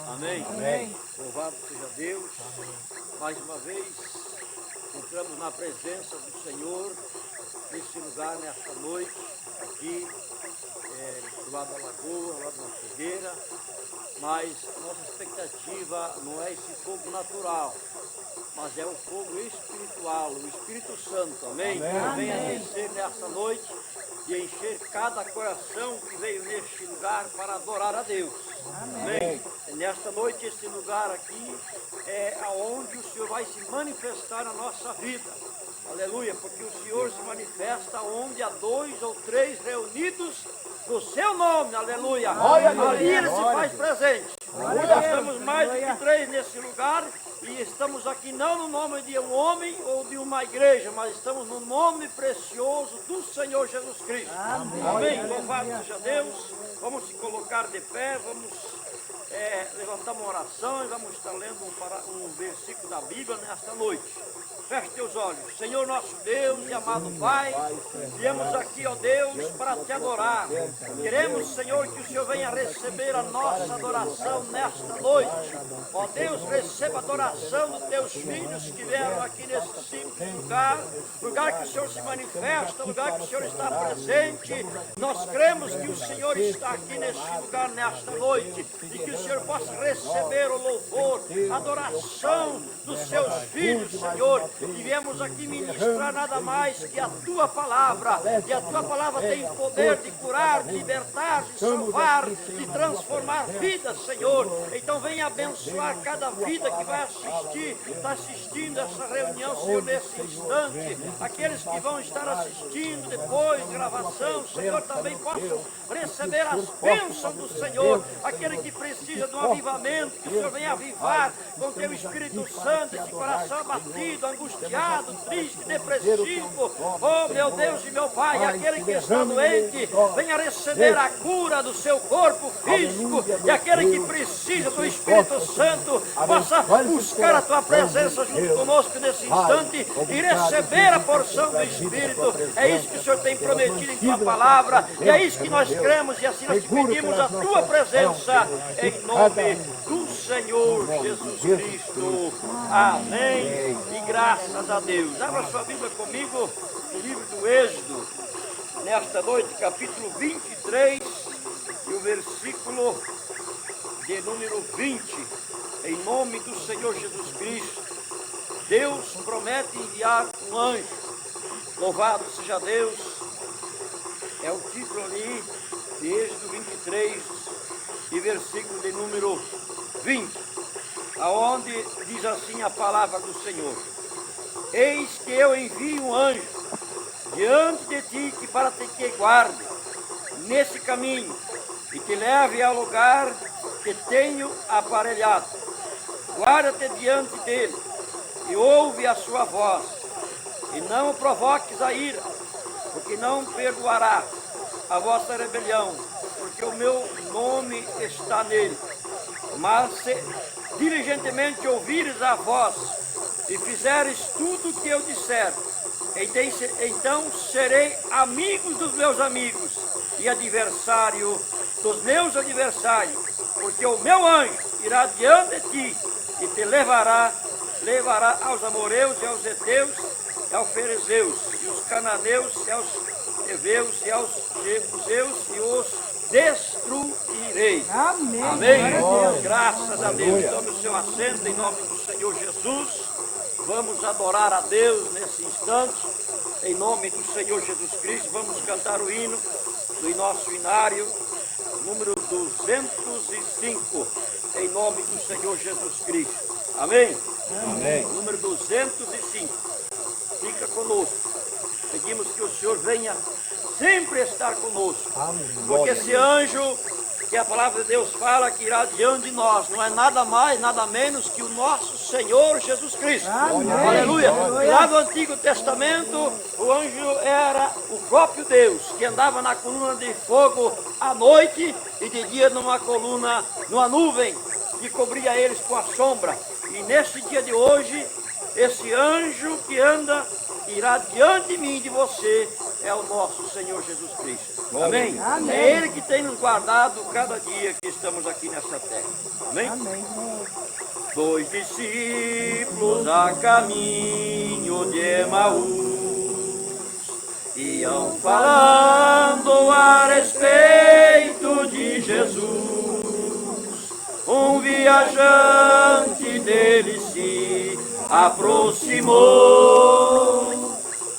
Amém. Amém. Louvado seja Deus. Amém. Mais uma vez, entramos na presença do Senhor, nesse lugar, nesta noite, aqui, do lado da lagoa, do lado da fogueira. Mas a nossa expectativa não é esse fogo natural, mas é o fogo espiritual, o Espírito Santo, amém? Que venha descer nessa noite e encher cada coração que veio neste lugar para adorar a Deus. Amém? Nesta noite, esse lugar aqui é aonde o Senhor vai se manifestar na nossa vida. Aleluia, porque o Senhor se manifesta onde há 2 ou 3 reunidos no seu nome, aleluia. Ali ele se faz presente. Nós estamos mais do que 3 nesse lugar e estamos aqui não no nome de um homem ou de uma igreja, mas estamos no nome precioso do Senhor Jesus Cristo. Amém. Louvado seja Deus. Vamos se colocar de pé, vamos levantar uma oração e vamos estar lendo um versículo da Bíblia nesta noite. Feche teus olhos. Senhor nosso Deus e amado Pai, viemos aqui, ó Deus, para te adorar. Queremos, Senhor, que o Senhor venha receber a nossa adoração nesta noite. Ó Deus, receba a adoração dos teus filhos que vieram aqui nesse simples lugar, lugar que o Senhor se manifesta, lugar que o Senhor está presente. Nós cremos que o Senhor está aqui neste lugar nesta noite e que o Senhor possa receber o louvor, a adoração dos seus filhos, Senhor. E viemos aqui ministrar nada mais que a tua palavra. E a tua palavra tem poder de curar, de libertar, de salvar, de transformar vidas, Senhor. Então venha abençoar cada vida que vai assistir, está assistindo essa reunião, Senhor, nesse instante. Aqueles que vão estar assistindo depois, gravação, Senhor, também possam receber as bênçãos do Senhor. Aquele que precisa de um avivamento, que o Senhor venha avivar com teu Espírito Santo, esse coração abatido, angustiado, triste, depressivo. Oh, meu Deus e meu Pai, aquele que está doente, venha receber a cura do seu corpo físico. E aquele que precisa do Espírito Santo, possa buscar a tua presença junto conosco nesse instante e receber a porção do Espírito. É isso que o Senhor tem prometido em tua palavra. E é isso que nós cremos e assim nós te pedimos a tua presença em nome do Senhor Jesus Cristo. Amém. E graças a Deus. Abra sua Bíblia comigo no livro do Êxodo, nesta noite, capítulo 23, e o versículo de número 20. Em nome do Senhor Jesus Cristo, Deus promete enviar um anjo. Louvado seja Deus. É o título ali de Êxodo 23 e versículo de número 20, aonde diz assim a palavra do Senhor: eis que eu envio um anjo diante de ti que para te guarde nesse caminho e te leve ao lugar que tenho aparelhado. Guarda-te diante dele e ouve a sua voz, e não o provoques a ira, porque não perdoará a vossa rebelião, porque o meu nome está nele. Mas se diligentemente ouvires a voz e fizeres tudo o que eu disser, então serei amigos dos meus amigos e adversário dos meus adversários, porque o meu anjo irá diante de ti e te levará aos amoreus e aos heteus e aos ferezeus e os cananeus e aos heveus e aos jebuseus e os destruirei. Amém. Amém. Graças a Deus. Tome o seu assento em nome do Senhor Jesus. Vamos adorar a Deus nesse instante, em nome do Senhor Jesus Cristo. Vamos cantar o hino do nosso inário, número 205, em nome do Senhor Jesus Cristo. Amém? Amém. Número 205. Fica conosco. Pedimos que o Senhor venha sempre estar conosco. Porque esse anjo que a palavra de Deus fala que irá diante de nós, não é nada mais, nada menos que o nosso Senhor Jesus Cristo. Aleluia. Lá no Antigo Testamento, o anjo era o próprio Deus, que andava na coluna de fogo à noite e de dia numa coluna, numa nuvem, que cobria eles com a sombra. E neste dia de hoje, esse anjo que anda irá diante de mim e de você é o nosso Senhor Jesus Cristo. Amém? Amém. É Ele que tem nos guardado cada dia que estamos aqui nessa terra. Amém? Amém. Dois discípulos a caminho de Emaús iam falando a respeito de Jesus. Um viajante dele se aproximou,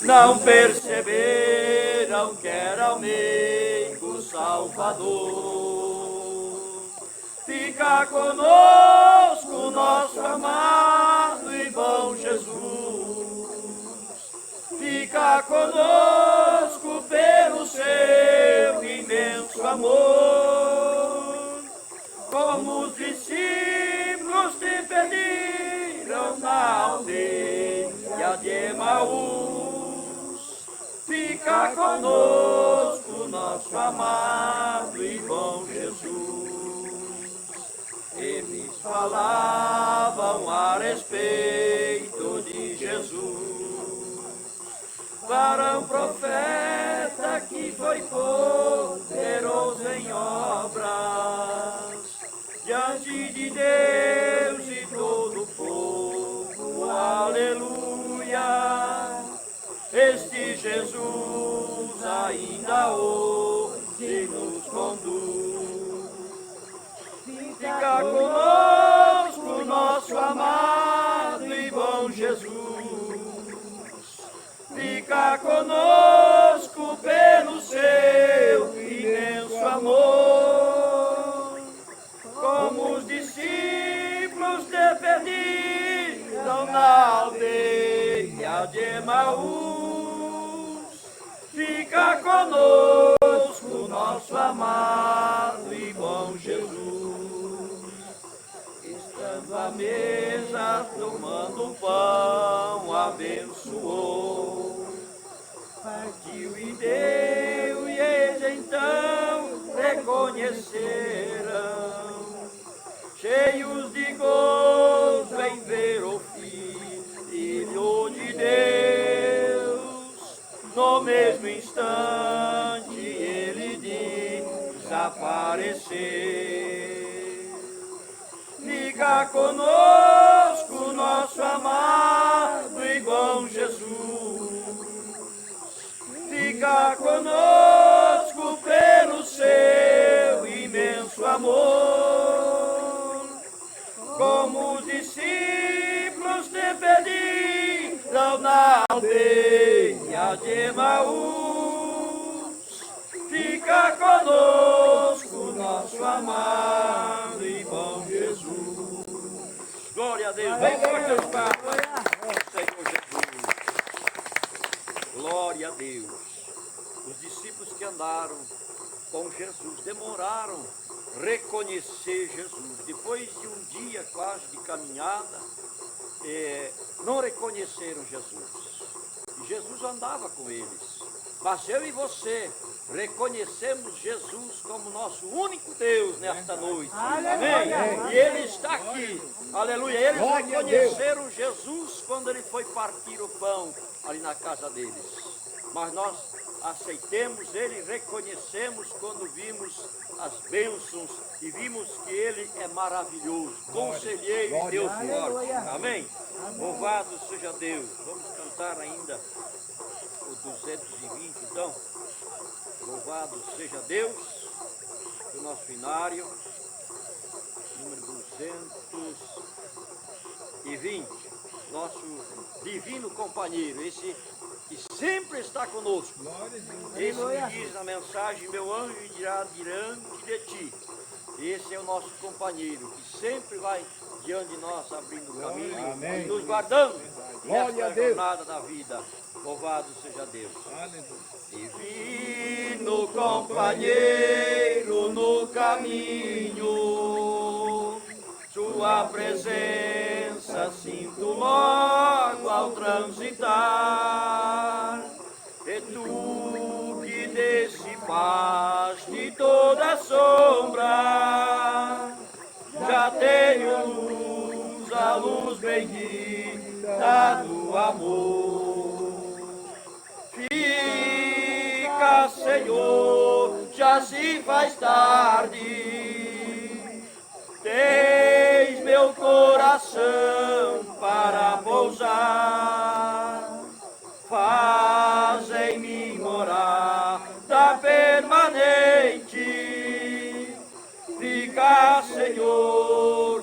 não perceberam que era o meigo Salvador. Fica conosco, nosso amado e bom Jesus. Fica conosco pelo seu imenso amor. Como os discípulos te pediram na aldeia de Emaús. Fica conosco, nosso amado e bom Jesus. Eles falavam a respeito de Jesus. Varão profeta que foi poderoso em obras, diante de Deus e todo o povo, aleluia. Este Jesus ainda hoje nos conduz. Fica conosco, nosso amado e bom Jesus. Fica conosco pelo seu imenso amor. Como os discípulos te pediram na aldeia de Emaús. Fica conosco, nosso amado e bom Jesus. Estando à mesa, tomando o pão, abençoou. Partiu e deu, e eles então reconheceram, cheios de gozo em ver o Filho de Deus. No mesmo instante ele desapareceu. Fica conosco, nosso amado e bom Jesus. Fica conosco pelo seu imenso amor. Como os discípulos te pediram na aldeia de Emaús. Fica conosco, nosso amado e bom Jesus. Glória a Deus. Vem forte aos Senhor Jesus. Glória a Deus. Os discípulos que andaram com Jesus demoraram a reconhecer Jesus. Depois de um dia quase de caminhada, não reconheceram Jesus. E Jesus andava com eles. Mas eu e você reconhecemos Jesus como nosso único Deus nesta noite. Amém? E Ele está aqui. Aleluia. Eles reconheceram Jesus quando Ele foi partir o pão ali na casa deles. Mas nós aceitemos Ele, reconhecemos quando vimos as bênçãos e vimos que Ele é maravilhoso, conselheiro e Deus forte. Amém? Louvado seja Deus. Vamos cantar ainda o 220, então. Louvado seja Deus, do nosso inário, número 220, nosso divino companheiro, esse que sempre está conosco. Esse me diz na mensagem: meu anjo irá diante de ti. Esse é o nosso companheiro, que sempre vai diante de nós, abrindo o caminho. Amém. E nos guardando nesta jornada da vida. Louvado seja Deus. Divino companheiro no caminho, sua presença sinto logo ao transitar. E tu que dissipaste toda sombra, já tenho luz, a luz bendita do amor. Filho Senhor, já se faz tarde. Tens meu coração para pousar. Faz em mim morada permanente. Fica, Senhor,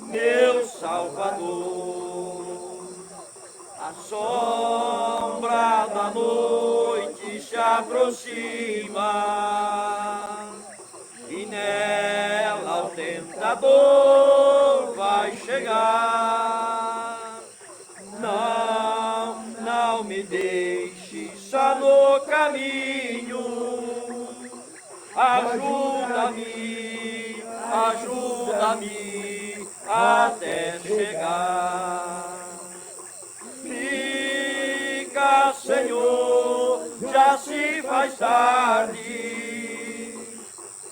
meu Salvador. A sombra da noite se aproxima e nela o tentador vai chegar. Não me deixe só no caminho. Ajuda-me até chegar. Fica, Senhor, já se faz tarde.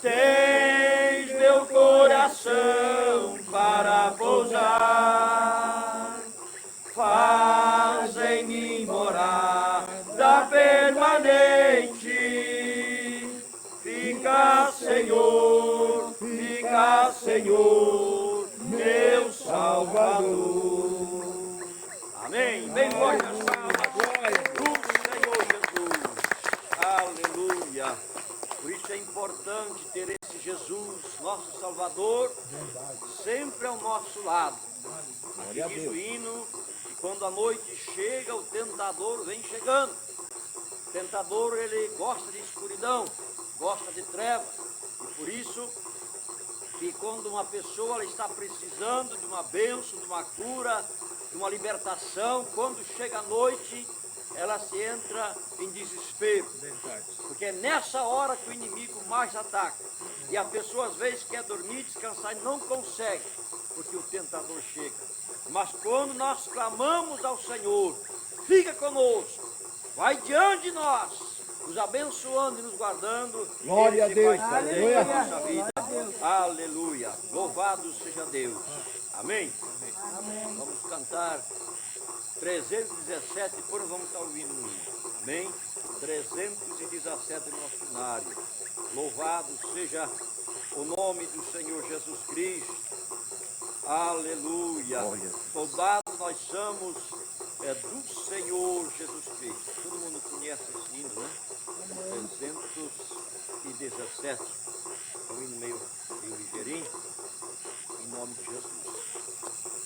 Tens meu coração para pousar. Faz em mim morada permanente. Fica, Senhor, meu Salvador. Amém. Bem forte as palmas do Senhor Jesus. Aleluia. Por isso é importante ter esse Jesus, nosso Salvador, sempre ao nosso lado. Aqui diz o hino que quando a noite chega, o tentador vem chegando. O tentador, ele gosta de escuridão, gosta de trevas. E por isso que quando uma pessoa ela está precisando de uma bênção, de uma cura, de uma libertação, quando chega a noite, ela se entra em desespero. Porque é nessa hora que o inimigo mais ataca. E a pessoa às vezes quer dormir, descansar e não consegue, porque o tentador chega. Mas quando nós clamamos ao Senhor, fica conosco, vai diante de nós, nos abençoando e nos guardando. Glória a Deus. Vai fazer a nossa vida. Aleluia. Louvado seja Deus. Amém? Amém. Vamos cantar 317, depois vamos estar ouvindo um hino. Amém? 317 no nosso cenário. Louvado seja o nome do Senhor Jesus Cristo. Aleluia. Soldados nós somos do Senhor Jesus Cristo. Todo mundo conhece esse hino, né? 317. É um hino meio ligeirinho. Em nome de Jesus.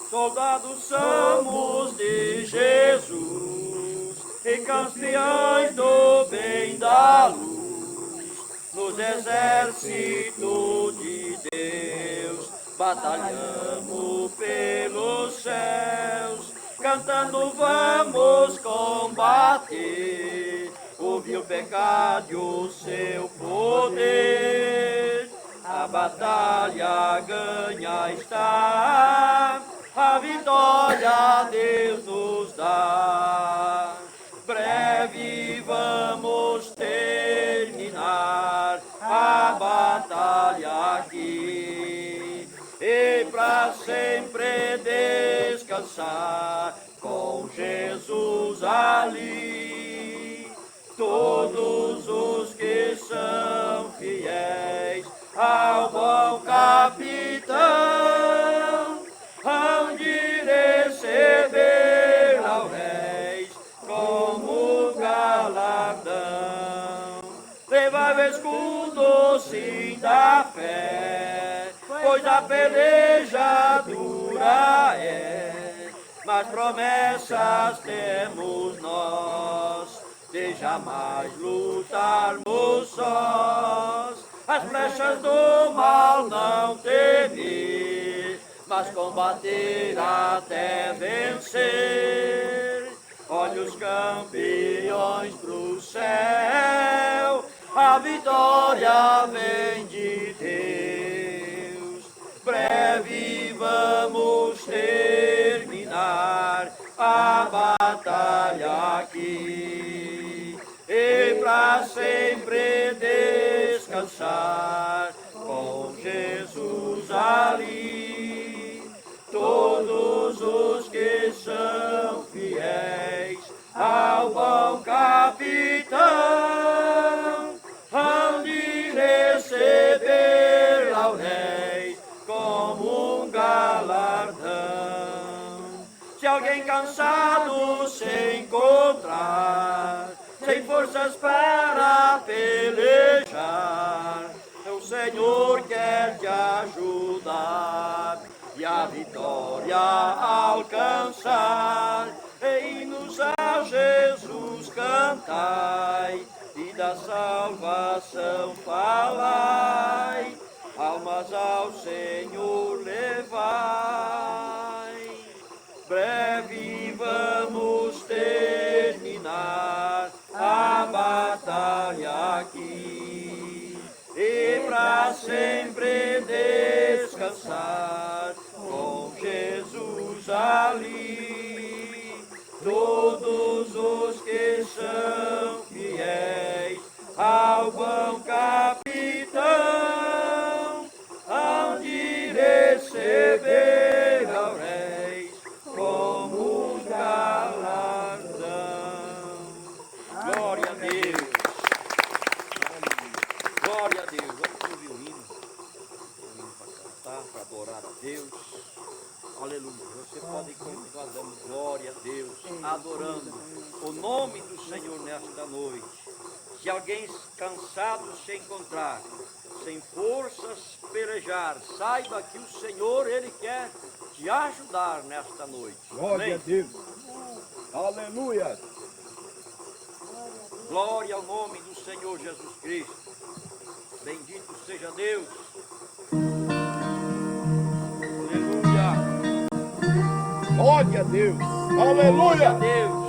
Soldados somos de Jesus e campeões do bem da luz. Nos exércitos de Deus batalhamos pelos céus, cantando vamos combater o vil pecado e o seu poder. A batalha ganha está, a vitória Deus nos dá. Breve vamos terminar a batalha aqui e para sempre descansar com Jesus ali. Todos os que são fiéis ao bom capitão hão de receber lauréis como galardão. Levai o escudo sim da fé, pois a peleja dura é, mas promessas temos nós de jamais lutarmos sós. As flechas do mal não temer, mas combater até vencer. Olha os campeões pro céu, a vitória vem de Deus. Breve vamos terminar a batalha aqui e pra sempre descansar com Jesus ali. Todos os que são fiéis ao bom capitão alguém cansado se encontrar, sem forças para pelejar, o Senhor quer te ajudar e a vitória alcançar. Hinos a Jesus cantai e da salvação falai, almas ao Senhor levai. Breve vamos terminar a batalha aqui e pra sempre descansar com Jesus ali. Todos os que são fiéis ao bom capitão hão de receber lauréis como galardão. Glória a Deus. Glória a Deus. Vamos ouvir o hino para cantar, para adorar a Deus. Aleluia. Você pode continuar dando glória a Deus, adorando o nome do Senhor nesta noite. Se alguém cansado se encontrar, sem forças pelejar, saiba que o Senhor, Ele quer te ajudar nesta noite. Glória Amém? a Deus. Aleluia. Glória ao nome do Senhor Jesus Cristo. Bendito seja Deus. Aleluia. Glória a Deus. Glória a Aleluia. Deus.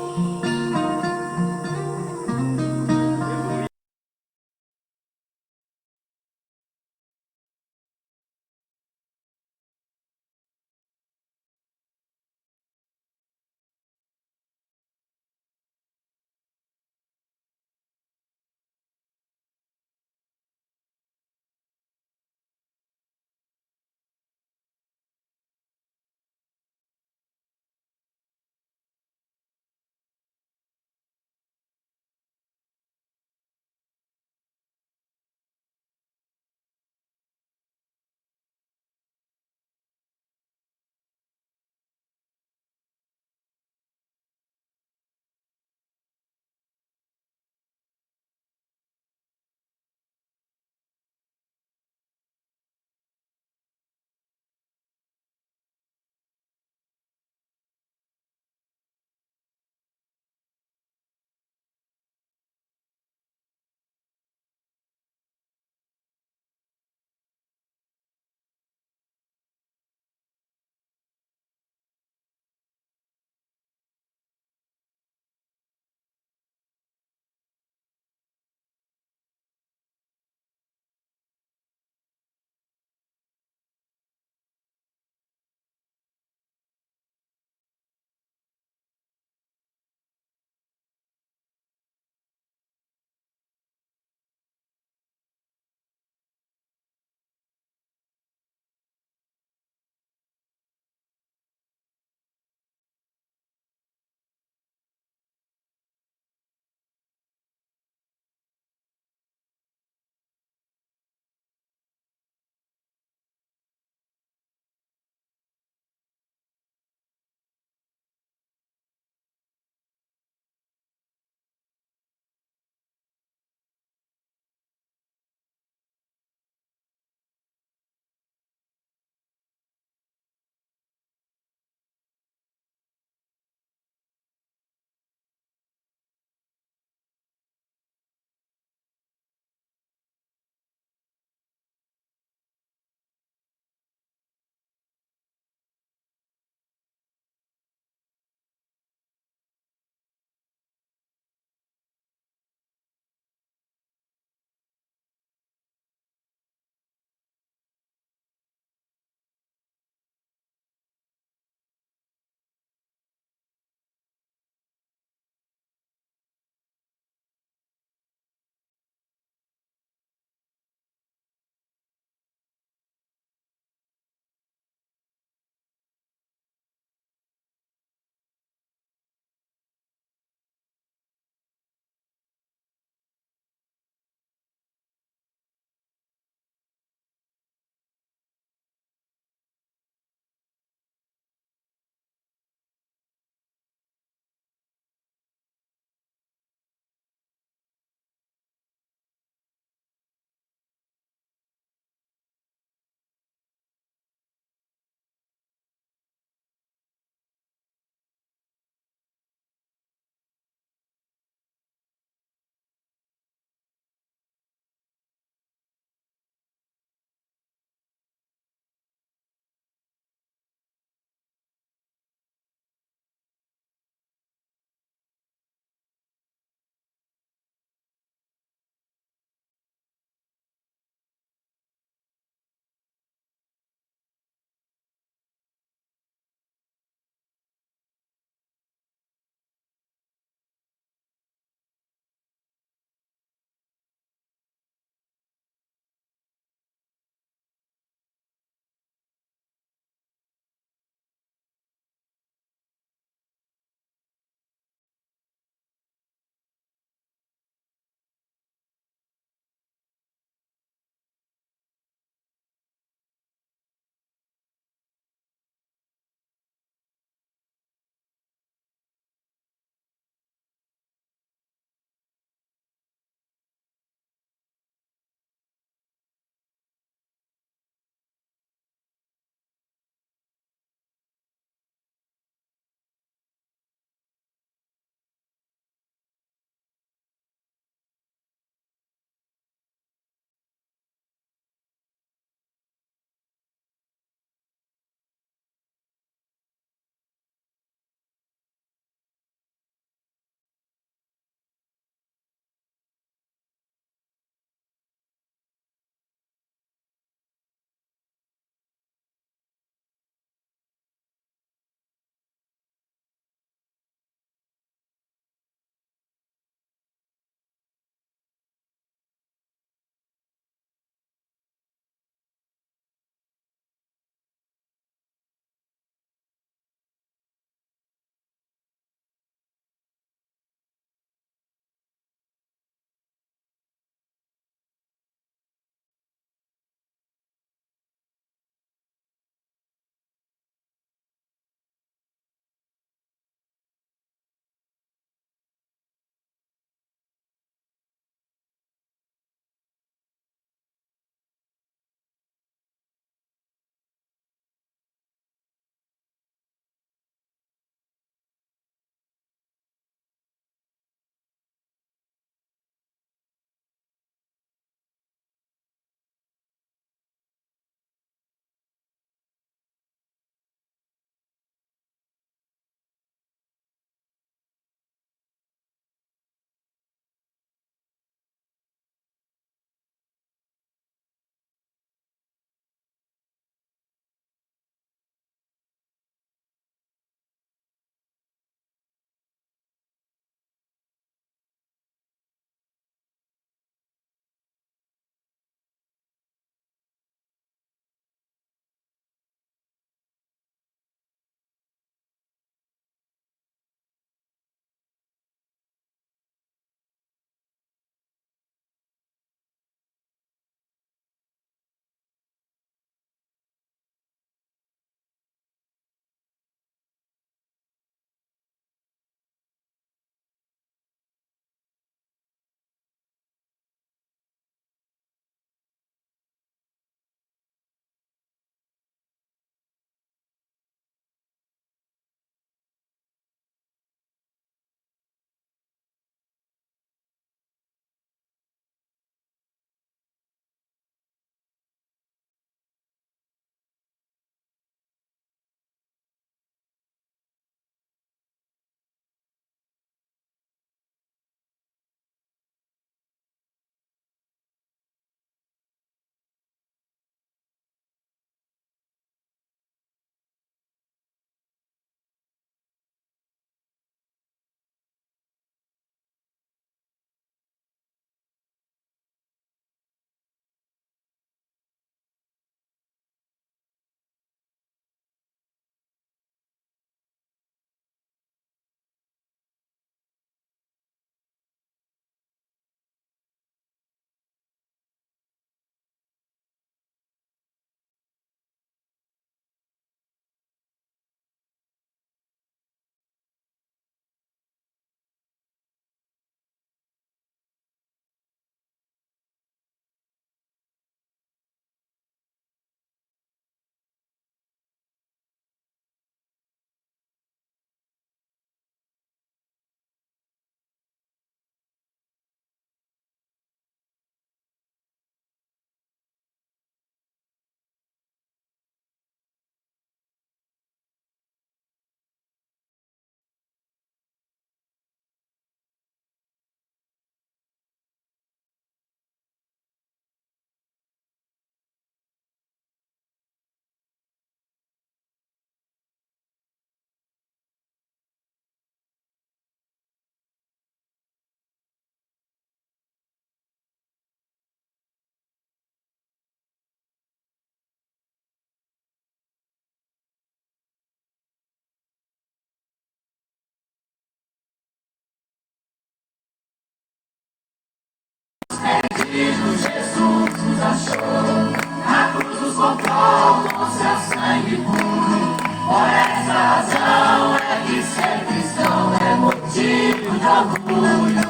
perdidos, Jesus nos achou. Na cruz nos comprou com seu sangue puro. Por essa razão é que ser cristão é motivo de orgulho.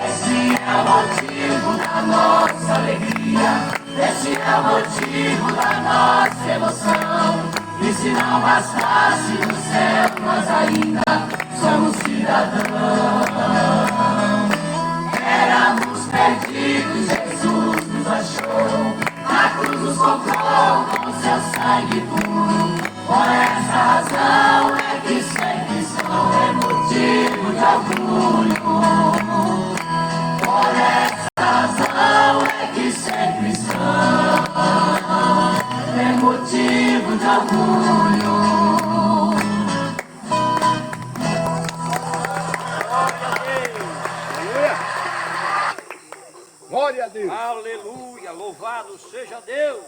Esse é o motivo da nossa alegria. Esse é o motivo da nossa emoção. E se não bastasse no céu, nós ainda somos cidadãos. Éramos perdidos, Jesus nos achou. Na cruz nos comprou com seu sangue puro. Por essa razão é que ser cristão é motivo de orgulho. Por essa razão é que ser cristão é motivo de orgulho. Glória a Deus. Aleluia, louvado seja Deus.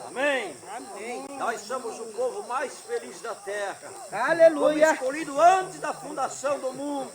Amém. Amém. Nós somos o povo mais feliz da terra. Aleluia. Fomos escolhidos antes da fundação do mundo.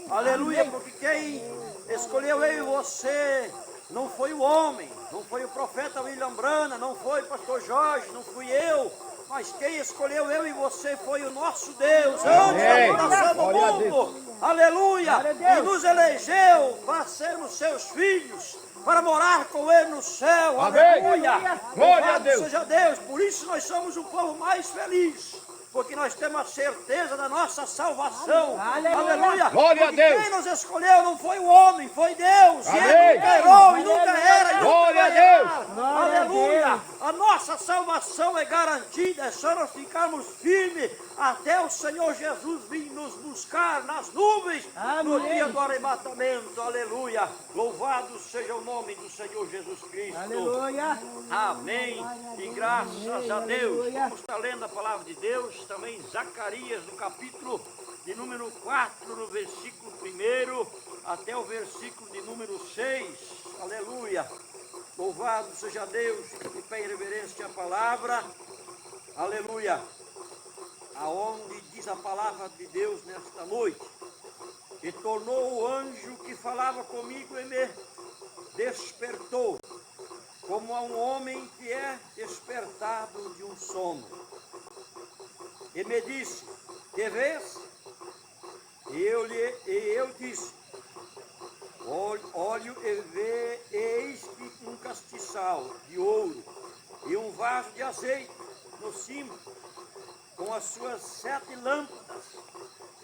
Aleluia, porque quem escolheu eu e você não foi o homem, não foi o profeta William Brana, não foi o pastor Jorge, não fui eu, mas quem escolheu eu e você foi o nosso Deus, antes da fundação do Glória a mundo. Aleluia, Glória a Deus. e nos elegeu para sermos seus filhos, para morar com ele no céu. Amém. Aleluia, Glória a louvado Deus. seja Deus. Por isso nós somos o povo mais feliz, porque nós temos a certeza da nossa salvação. Aleluia. Aleluia. Glória a Porque Deus. quem nos escolheu não foi o homem, foi Deus. E Amém. ele nunca errou e nunca era. E nunca Glória a vai errar. Deus. Glória a Aleluia. A nossa salvação é garantida. É só nós ficarmos firmes até o Senhor Jesus vir nos buscar nas nuvens no Amém. dia do arrebatamento. Aleluia. Louvado seja o nome do Senhor Jesus Cristo. Aleluia. Amém. E graças a Deus. Aleluia. Vamos estar lendo a palavra de Deus também, Zacarias, no capítulo de número 4, no versículo 1 até o versículo de número 6. Aleluia. Louvado seja Deus, de pé em reverência à palavra. Aleluia. Aonde diz a palavra de Deus nesta noite: e tornou o anjo que falava comigo e me despertou, como a um homem que é despertado de um sono. E me disse: que vês? E eu disse: olho e eis que um castiçal de ouro e um vaso de azeite no cimo, com as suas 7 lâmpadas,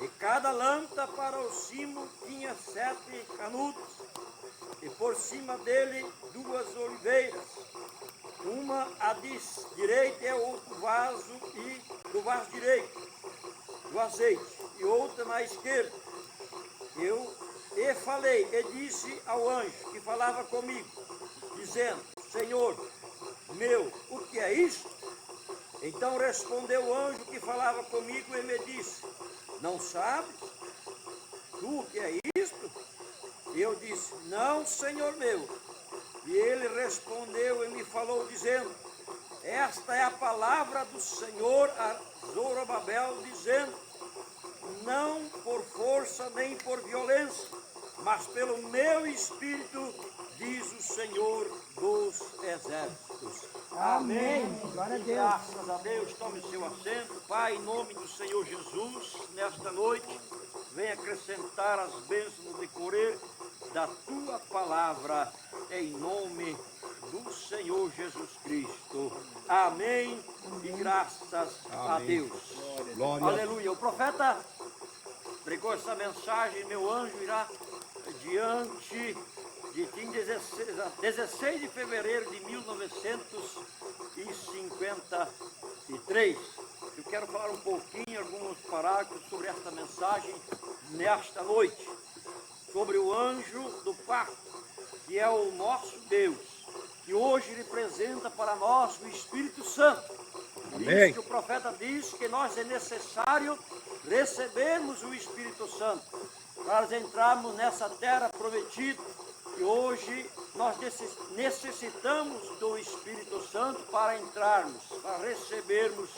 e cada lâmpada para o cimo tinha 7 canudos, e por cima dele 2 oliveiras, uma à direita e outro vaso, e do vaso direito do azeite, e outra na esquerda. E falei, e disse ao anjo que falava comigo, dizendo: Senhor meu, o que é isto? Então respondeu o anjo que falava comigo e me disse: não sabes tu o que é isto? E eu disse: não, Senhor meu. E ele respondeu e me falou, dizendo: esta é a palavra do Senhor a Zorobabel, dizendo: não por força nem por violência, mas pelo meu Espírito, diz o Senhor dos Exércitos. Amém. Glória a Deus. Graças a Deus. Tome o seu assento. Pai, em nome do Senhor Jesus, nesta noite, vem acrescentar as bênçãos no decorrer da tua palavra, em nome do Senhor Jesus Cristo. Amém. E graças a Deus. Glória. Aleluia. O profeta pregou essa mensagem, meu anjo irá diante de ti em 16 de fevereiro de 1953. Eu quero falar um pouquinho, alguns parágrafos sobre esta mensagem nesta noite, sobre o anjo do pacto, que é o nosso Deus, que hoje representa para nós o Espírito Santo. Amém. Diz que o profeta diz que nós é necessário recebermos o Espírito Santo para entrarmos nessa terra prometida, que hoje nós necessitamos do Espírito Santo para entrarmos, para recebermos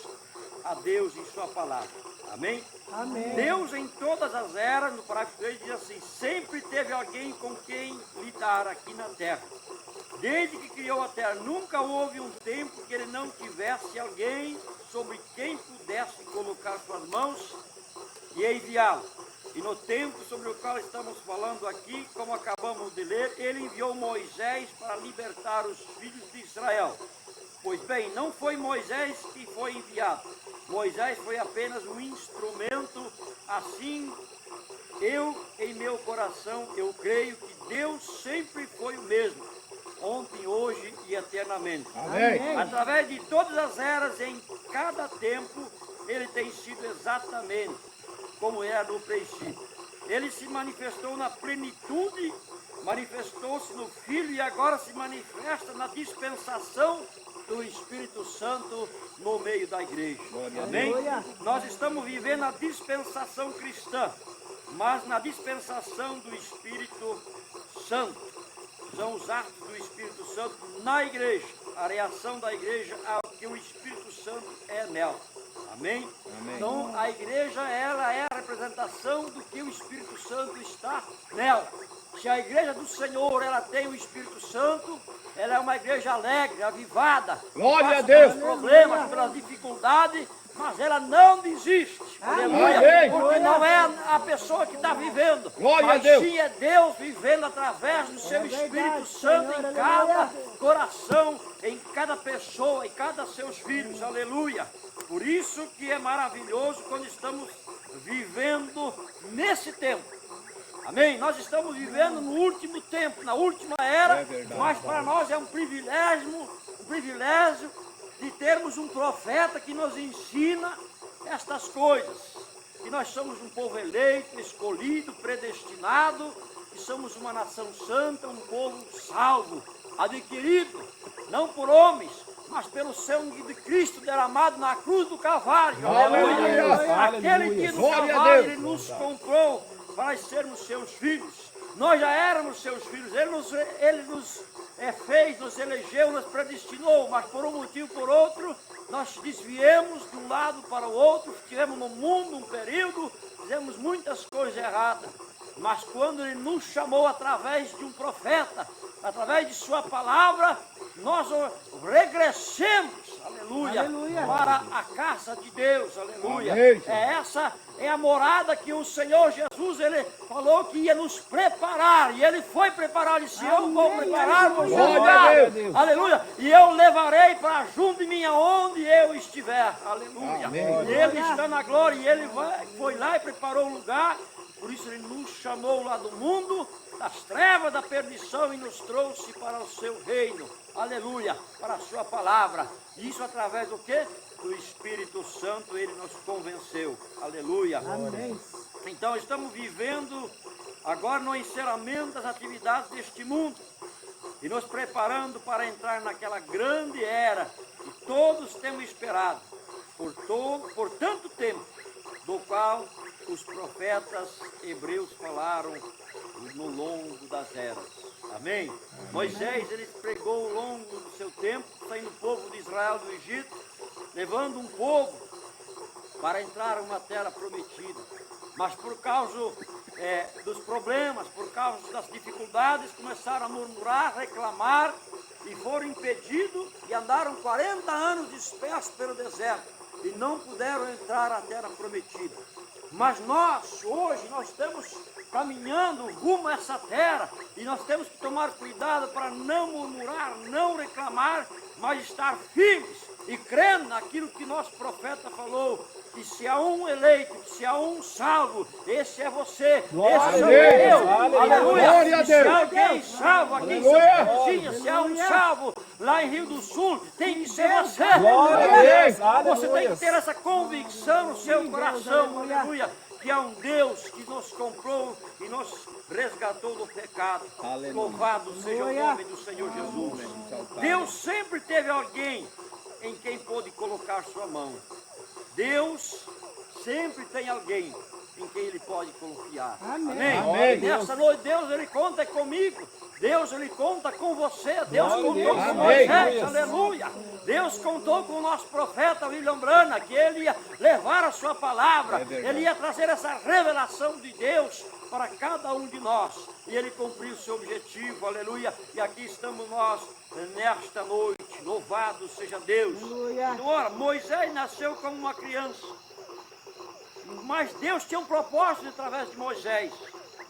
a Deus em sua palavra. Amém? Amém. Deus em todas as eras, no parágrafo 3 diz assim, sempre teve alguém com quem lidar aqui na terra. Desde que criou a terra, nunca houve um tempo que ele não tivesse alguém sobre quem pudesse colocar suas mãos e enviá-lo. E no tempo sobre o qual estamos falando aqui, como acabamos de ler, ele enviou Moisés para libertar os filhos de Israel. Pois bem, não foi Moisés que foi enviado. Moisés foi apenas um instrumento. Assim, em meu coração, eu creio que Deus sempre foi o mesmo, ontem, hoje e eternamente. Amém. Através de todas as eras, em cada tempo, ele tem sido exatamente como era no princípio. Ele se manifestou na plenitude, manifestou-se no Filho e agora se manifesta na dispensação do Espírito Santo no meio da igreja. Amém? Nós estamos vivendo a dispensação cristã, mas na dispensação do Espírito Santo. São os atos do Espírito Santo na igreja, a reação da igreja ao que o Espírito Santo é nela. Amém? Amém. Então a igreja, ela é a representação do que o Espírito Santo está nela. Se a igreja do Senhor, ela tem o Espírito Santo, ela é uma igreja alegre, avivada. Glória passa a Deus. pelos problemas, pelas dificuldades, mas ela não desiste. Aleluia. Amém. Porque não é a pessoa que está vivendo, Glória a mas Deus. sim é Deus vivendo através do seu Espírito Santo em cada coração, em cada pessoa, em cada seus filhos. Aleluia. Por isso que é maravilhoso quando estamos vivendo nesse tempo. Amém? Nós estamos vivendo no último tempo, na última era, mas para nós é um privilégio de termos um profeta que nos ensina estas coisas. Que nós somos um povo eleito, escolhido, predestinado, que somos uma nação santa, um povo salvo, adquirido, não por homens, mas pelo sangue de Cristo derramado na cruz do Calvário. Aleluia. Aquele que no Glória a Calvário Deus. ele nos comprou para sermos seus filhos. Nós já éramos seus filhos. Ele nos fez, nos elegeu, nos predestinou, mas por um motivo ou por outro, nós desviemos de um lado para o outro, estivemos no mundo um período, fizemos muitas coisas erradas. Mas quando ele nos chamou através de um profeta, através de sua palavra, nós regressemos, aleluia, para a casa de Deus, aleluia. Amém. Essa é a morada que o Senhor Jesus, ele falou que ia nos preparar, e ele foi preparar, e se eu vou preparar o seu Glória lugar, a Deus. aleluia, e eu levarei para junto de mim aonde eu estiver, aleluia. Amém. E ele está na glória, e ele foi lá e preparou o lugar. Por isso ele nos chamou lá do mundo, das trevas da perdição, e nos trouxe para o seu reino. Aleluia, para a sua palavra. Isso através do quê? Do Espírito Santo, ele nos convenceu. Aleluia. Amém. Então estamos vivendo agora no encerramento das atividades deste mundo e nos preparando para entrar naquela grande era que todos temos esperado por tanto tempo, do qual os profetas hebreus falaram no longo das eras. Amém? Moisés, ele pregou ao longo do seu tempo, saindo o povo de Israel do Egito, levando um povo para entrar em uma terra prometida. Mas por causa dos problemas, por causa das dificuldades, começaram a murmurar, reclamar, e foram impedidos e andaram 40 anos dispersos pelo deserto e não puderam entrar na terra prometida. Mas nós, hoje, nós estamos caminhando rumo a essa terra e nós temos que tomar cuidado para não murmurar, não reclamar, mas estar firmes e crendo naquilo que nosso profeta falou, que se há um eleito, se há um salvo, esse é você, esse sou eu, aleluia. Glória a E se há Deus. alguém salvo aqui em Aleluia. Santa Teresinha, se há um salvo lá em Rio do Sul, tem que ser você. Glória a Deus. Você tem que ter essa convicção no seu coração, aleluia, que há um Deus que nos comprou e nos resgatou do pecado. Louvado seja o nome do Senhor Jesus. Deus sempre teve alguém em quem pôde colocar sua mão. Deus sempre tem alguém em quem ele pode confiar. Amém. Amém. Nessa noite, Deus, ele conta comigo. Deus, ele conta com você. Deus contou com Amém. Moisés. Aleluia. Deus contou com o nosso profeta William Branham, que ele ia levar a sua palavra. Ele ia trazer essa revelação de Deus para cada um de nós. E ele cumpriu o seu objetivo. Aleluia. E aqui estamos nós nesta noite. Louvado seja Deus. Aleluia. Então, ora, Moisés nasceu como uma criança. Mas Deus tinha um propósito através de Moisés.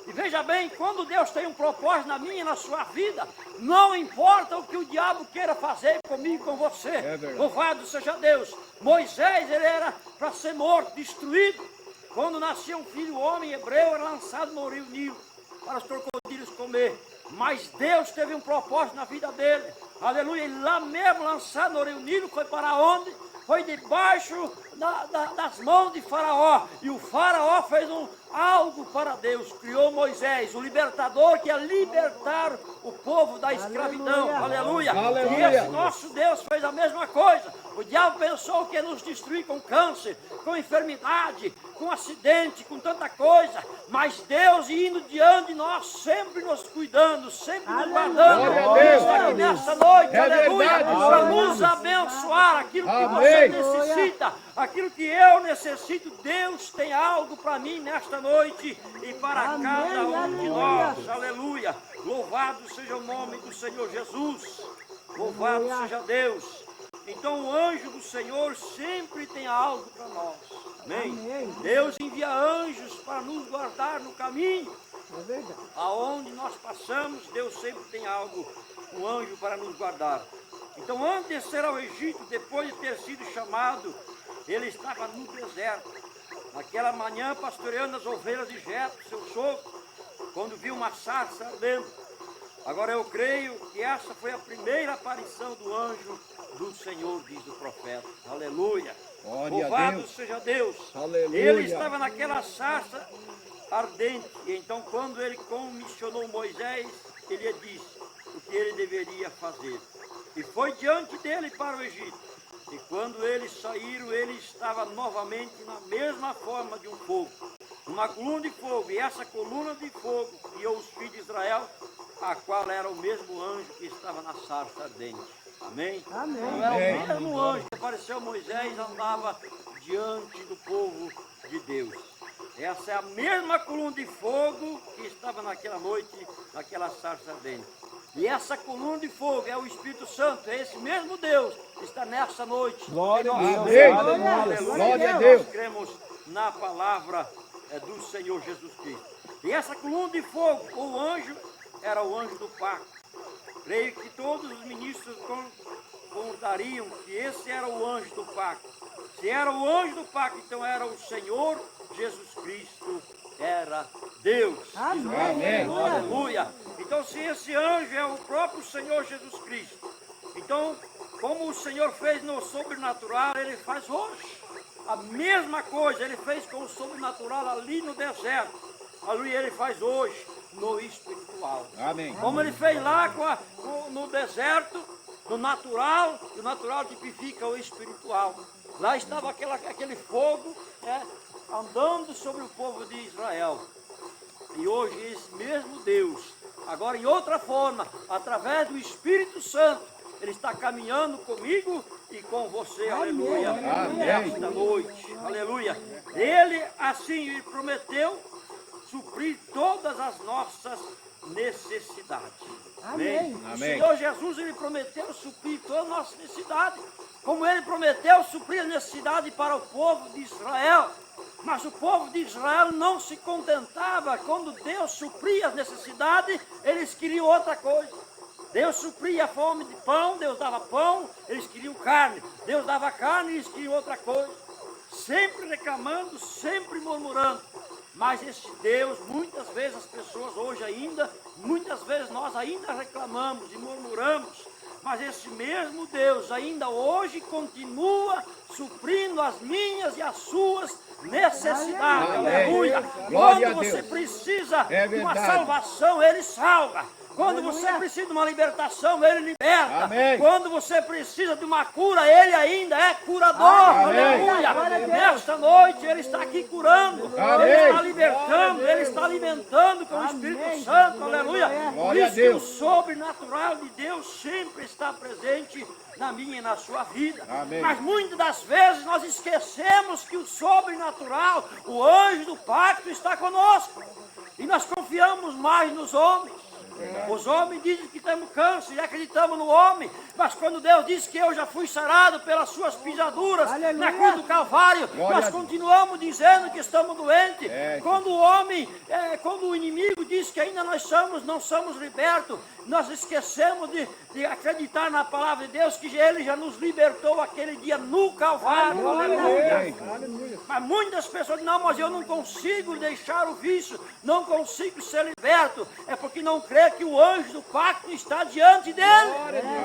E veja bem, quando Deus tem um propósito na minha e na sua vida, não importa o que o diabo queira fazer comigo e com você. Louvado seja Deus. Moisés, ele era para ser morto, destruído. Quando nascia um filho homem hebreu, era lançado no rio Nilo para os crocodilos comer. Mas Deus teve um propósito na vida dele. Aleluia. E lá mesmo, lançado no rio Nilo, foi para onde? Foi debaixo das mãos de Faraó. E o Faraó fez algo para Deus. Criou Moisés, o libertador que ia libertar o povo da escravidão. Aleluia. Aleluia. E esse nosso Deus fez a mesma coisa. O diabo pensou que ia nos destruir com câncer, com enfermidade, com acidente, com tanta coisa. Mas Deus indo diante de nós, sempre nos cuidando, sempre nos guardando. Glória a Deus. Está aqui nessa noite, É aleluia, verdade, para Senhor. nos abençoar. Aquilo que Amém. você necessita, aquilo que eu necessito, Deus tem algo para mim nesta noite e para Amém, cada um de nós. aleluia. Aleluia. Louvado seja o nome do Senhor Jesus. Louvado seja Deus. Então o anjo do Senhor sempre tem algo para nós. Amém? Amém. Deus envia anjos para nos guardar no caminho. É verdade. Aonde nós passamos, Deus sempre tem algo, um anjo para nos guardar. Então, antes de ser ao Egito, depois de ter sido chamado, ele estava no deserto. Naquela manhã, pastoreando as ovelhas de Jetro, seu sogro, quando viu uma sarça ardendo. Agora eu creio que essa foi a primeira aparição do anjo do Senhor, diz o profeta. Aleluia. Glória a Louvado Deus. seja Deus. Aleluia. Ele estava naquela sarça ardente. E então, quando ele comissionou Moisés, ele lhe disse o que ele deveria fazer. E foi diante dele para o Egito. E quando eles saíram, ele estava novamente na mesma forma de um fogo. Uma coluna de fogo. E essa coluna de fogo guiou os filhos de Israel, a qual era o mesmo anjo que estava na sarça ardente. Amém? Amém. Não é o mesmo anjo que apareceu a Moisés, andava diante do povo de Deus. Essa é a mesma coluna de fogo que estava naquela noite, naquela sarça ardente. E essa coluna de fogo é o Espírito Santo, é esse mesmo Deus que está nessa noite. Glória a Deus. Amém. Aleluia. Glória a Deus. Nós cremos na palavra do Senhor Jesus Cristo. E essa coluna de fogo, o anjo, era o anjo do pacto. Creio que todos os ministros concordariam que esse era o anjo do pacto. Se era o anjo do pacto, então era o Senhor Jesus Cristo, era Deus. Amém. Aleluia. Então, se esse anjo é o próprio Senhor Jesus Cristo, então, como o Senhor fez no sobrenatural, ele faz hoje. A mesma coisa ele fez com o sobrenatural ali no deserto. Aleluia, ele faz hoje no espiritual. Amém. Como ele fez lá no deserto, no natural, e o natural tipifica o espiritual. Lá estava aquele fogo, andando sobre o povo de Israel. E hoje esse mesmo Deus, agora em outra forma, através do Espírito Santo, ele está caminhando comigo e com você, aleluia, nesta noite, aleluia. Ele assim prometeu suprir todas as nossas necessidades. Amém. O Senhor Jesus, ele prometeu suprir todas as nossas necessidades, como ele prometeu suprir a necessidade para o povo de Israel. Mas o povo de Israel não se contentava quando Deus supria as necessidades, eles queriam outra coisa. Deus supria a fome de pão, Deus dava pão, eles queriam carne. Deus dava carne, eles queriam outra coisa. Sempre reclamando, sempre murmurando. Mas esse Deus, muitas vezes as pessoas hoje ainda, muitas vezes nós ainda reclamamos e murmuramos. Mas esse mesmo Deus ainda hoje continua suprindo as minhas e as suas necessidades. Amém. Aleluia. Glória Quando a você Deus. precisa É de uma verdade. salvação, Ele salva. Quando você precisa de uma libertação, Ele liberta. Amém. Quando você precisa de uma cura, Ele ainda é curador. Amém. Aleluia. Nesta noite, Ele está aqui curando. Amém. Ele está libertando. Ele está alimentando com o Espírito Santo. Aleluia. Por Glória a isso que o Deus. sobrenatural de Deus sempre está presente na minha e na sua vida. Amém. Mas muitas das vezes nós esquecemos que o sobrenatural, o anjo do pacto está conosco. E nós confiamos mais nos homens. Os homens dizem que temos câncer e acreditamos no homem, mas quando Deus diz que eu já fui sarado pelas suas pisaduras na cruz do Calvário, nós continuamos dizendo que estamos doentes. Quando o homem, quando o inimigo diz que ainda não somos libertos, nós esquecemos de acreditar na palavra de Deus, que Ele já nos libertou aquele dia no Calvário. Aleluia. Mas muitas pessoas dizem, não, mas eu não consigo deixar o vício, não consigo ser liberto, é porque não crê que o anjo do pacto está diante dele.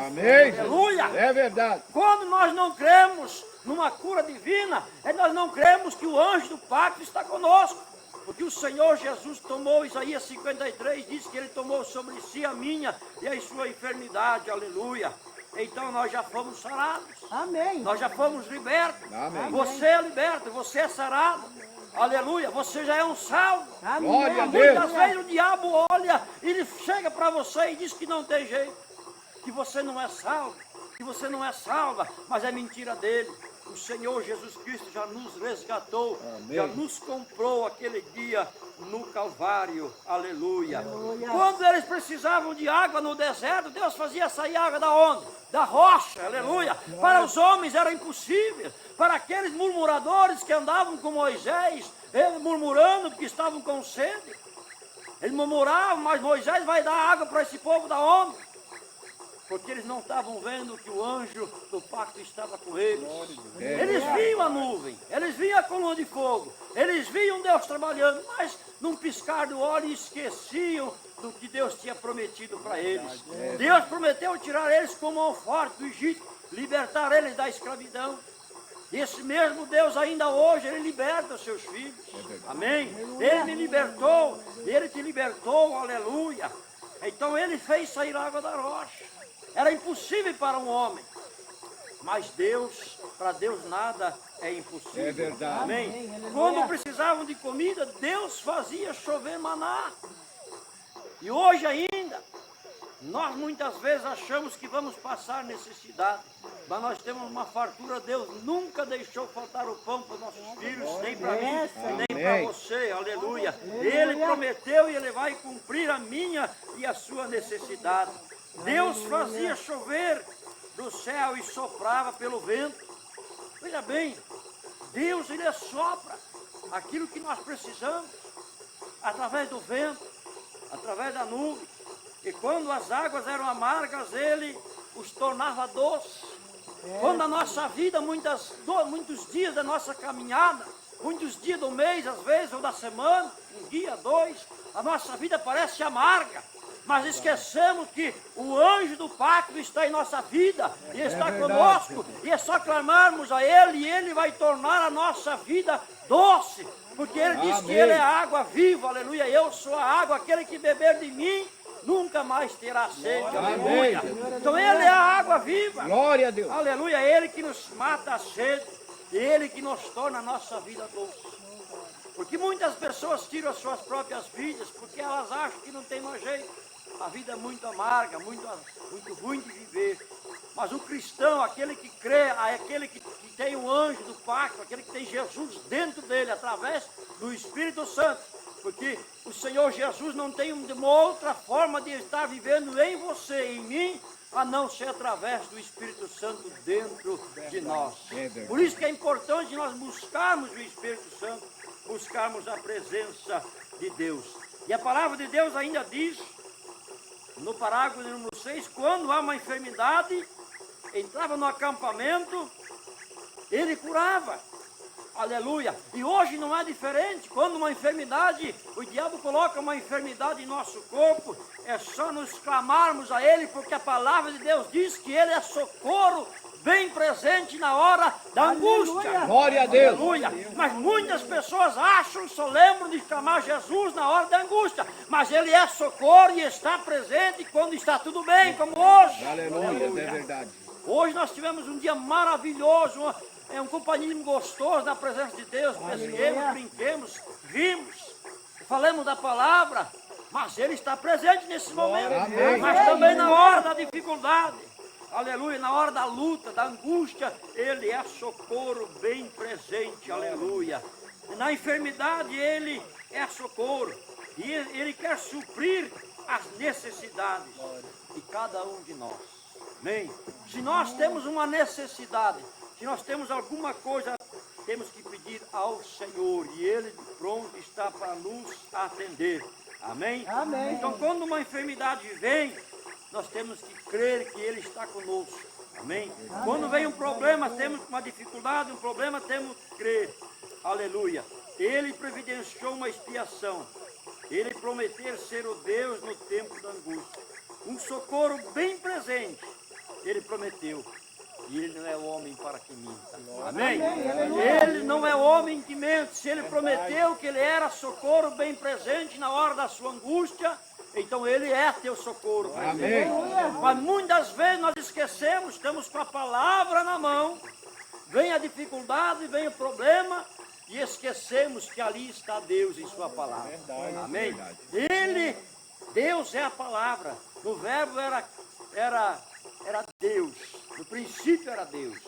Amém. Aleluia. É verdade. Quando nós não cremos numa cura divina, nós não cremos que o anjo do pacto está conosco. Porque o Senhor Jesus tomou, Isaías 53, diz que Ele tomou sobre si a minha e a sua enfermidade. Aleluia. Então nós já fomos sarados. Amém. Nós já fomos libertos. Amém. Você é liberto, você é sarado. Aleluia, você já é um salvo. Glória a Muitas Deus. vezes o diabo olha, ele chega para você e diz que não tem jeito, que você não é salvo, que você não é salva, mas é mentira dele. O Senhor Jesus Cristo já nos resgatou, Amém. já nos comprou aquele dia no Calvário. Aleluia. Quando eles precisavam de água no deserto, Deus fazia sair água da onde? Da rocha. Aleluia. Para os homens era impossível. Para aqueles murmuradores que andavam com Moisés, eles murmurando porque estavam com sede. Eles murmuravam, mas Moisés vai dar água para esse povo da onde? Porque eles não estavam vendo que o anjo do pacto estava com eles. Eles viam a nuvem, eles viam a coluna de fogo, eles viam Deus trabalhando, mas num piscar do olho esqueciam do que Deus tinha prometido para eles. Deus prometeu tirar eles com mão forte do Egito, libertar eles da escravidão. E esse mesmo Deus ainda hoje, Ele liberta os seus filhos. Amém? Ele me libertou, Ele te libertou, aleluia. Então Ele fez sair água da rocha. Era impossível para um homem, mas Deus, para Deus nada é impossível. É verdade. Amém? Quando precisavam de comida, Deus fazia chover maná. E hoje ainda, nós muitas vezes achamos que vamos passar necessidade, mas nós temos uma fartura. Deus nunca deixou faltar o pão para os nossos filhos, nem para mim, nem para você, aleluia. Ele prometeu e Ele vai cumprir a minha e a sua necessidade. Deus fazia chover do céu e soprava pelo vento. Veja bem, Deus, Ele sopra aquilo que nós precisamos, através do vento, através da nuvem. E quando as águas eram amargas, Ele os tornava doces. Quando a nossa vida, muitos dias da nossa caminhada, muitos dias do mês, às vezes, ou da semana, um dia, dois, a nossa vida parece amarga. Mas esquecemos que o anjo do pacto está em nossa vida e está conosco. E é só clamarmos a Ele e Ele vai tornar a nossa vida doce. Porque Ele diz que Ele é a água viva, aleluia. Eu sou a água, aquele que beber de mim nunca mais terá sede, aleluia. Então Ele é a água viva. Glória a Deus. Aleluia, é Ele que nos mata a sede, é Ele que nos torna a nossa vida doce. Porque muitas pessoas tiram as suas próprias vidas, porque elas acham que não tem mais jeito. A vida é muito amarga, muito ruim de viver. Mas o cristão, aquele que crê, aquele que tem o anjo do pacto, aquele que tem Jesus dentro dele, através do Espírito Santo. Porque o Senhor Jesus não tem uma outra forma de estar vivendo em você, em mim, a não ser através do Espírito Santo dentro de nós. Por isso que é importante nós buscarmos o Espírito Santo, buscarmos a presença de Deus. E a palavra de Deus ainda diz, no parágrafo número 6, quando há uma enfermidade, entrava no acampamento, Ele curava. Aleluia. E hoje não é diferente. Quando uma enfermidade, o diabo coloca uma enfermidade em nosso corpo, é só nos clamarmos a Ele, porque a palavra de Deus diz que Ele é socorro bem presente presente na hora da angústia. Glória a Deus. Aleluia. Mas muitas pessoas acham, só lembram de chamar Jesus na hora da angústia. Mas Ele é socorro e está presente quando está tudo bem, como hoje. Aleluia, é verdade. Hoje nós tivemos um dia maravilhoso, um companheirismo gostoso na presença de Deus. Pesquemos, brinquemos, rimos, falamos da palavra. Mas Ele está presente nesse momento. Amém. Mas também na hora da dificuldade. Aleluia, na hora da luta, da angústia, Ele é socorro bem presente, aleluia. Na enfermidade, Ele é socorro. E Ele quer suprir as necessidades de cada um de nós. Amém? Se nós temos uma necessidade, se nós temos alguma coisa, temos que pedir ao Senhor. E Ele pronto está para nos atender. Amém? Amém. Então, quando uma enfermidade vem, nós temos que crer que Ele está conosco. Amém? Quando vem um problema, temos uma dificuldade, um problema, temos que crer. Aleluia. Ele providenciou uma expiação. Ele prometeu ser o Deus no tempo da angústia. Um socorro bem presente. Ele prometeu. E Ele não é homem para que minta. Amém? Ele não é homem que mente. Se Ele prometeu que Ele era socorro bem presente na hora da sua angústia, então Ele é teu socorro. Amém. Mas muitas vezes nós esquecemos, estamos com a palavra na mão, vem a dificuldade, vem o problema, e esquecemos que ali está Deus em sua palavra. Amém? Deus é a palavra. No verbo era Deus. No princípio era Deus.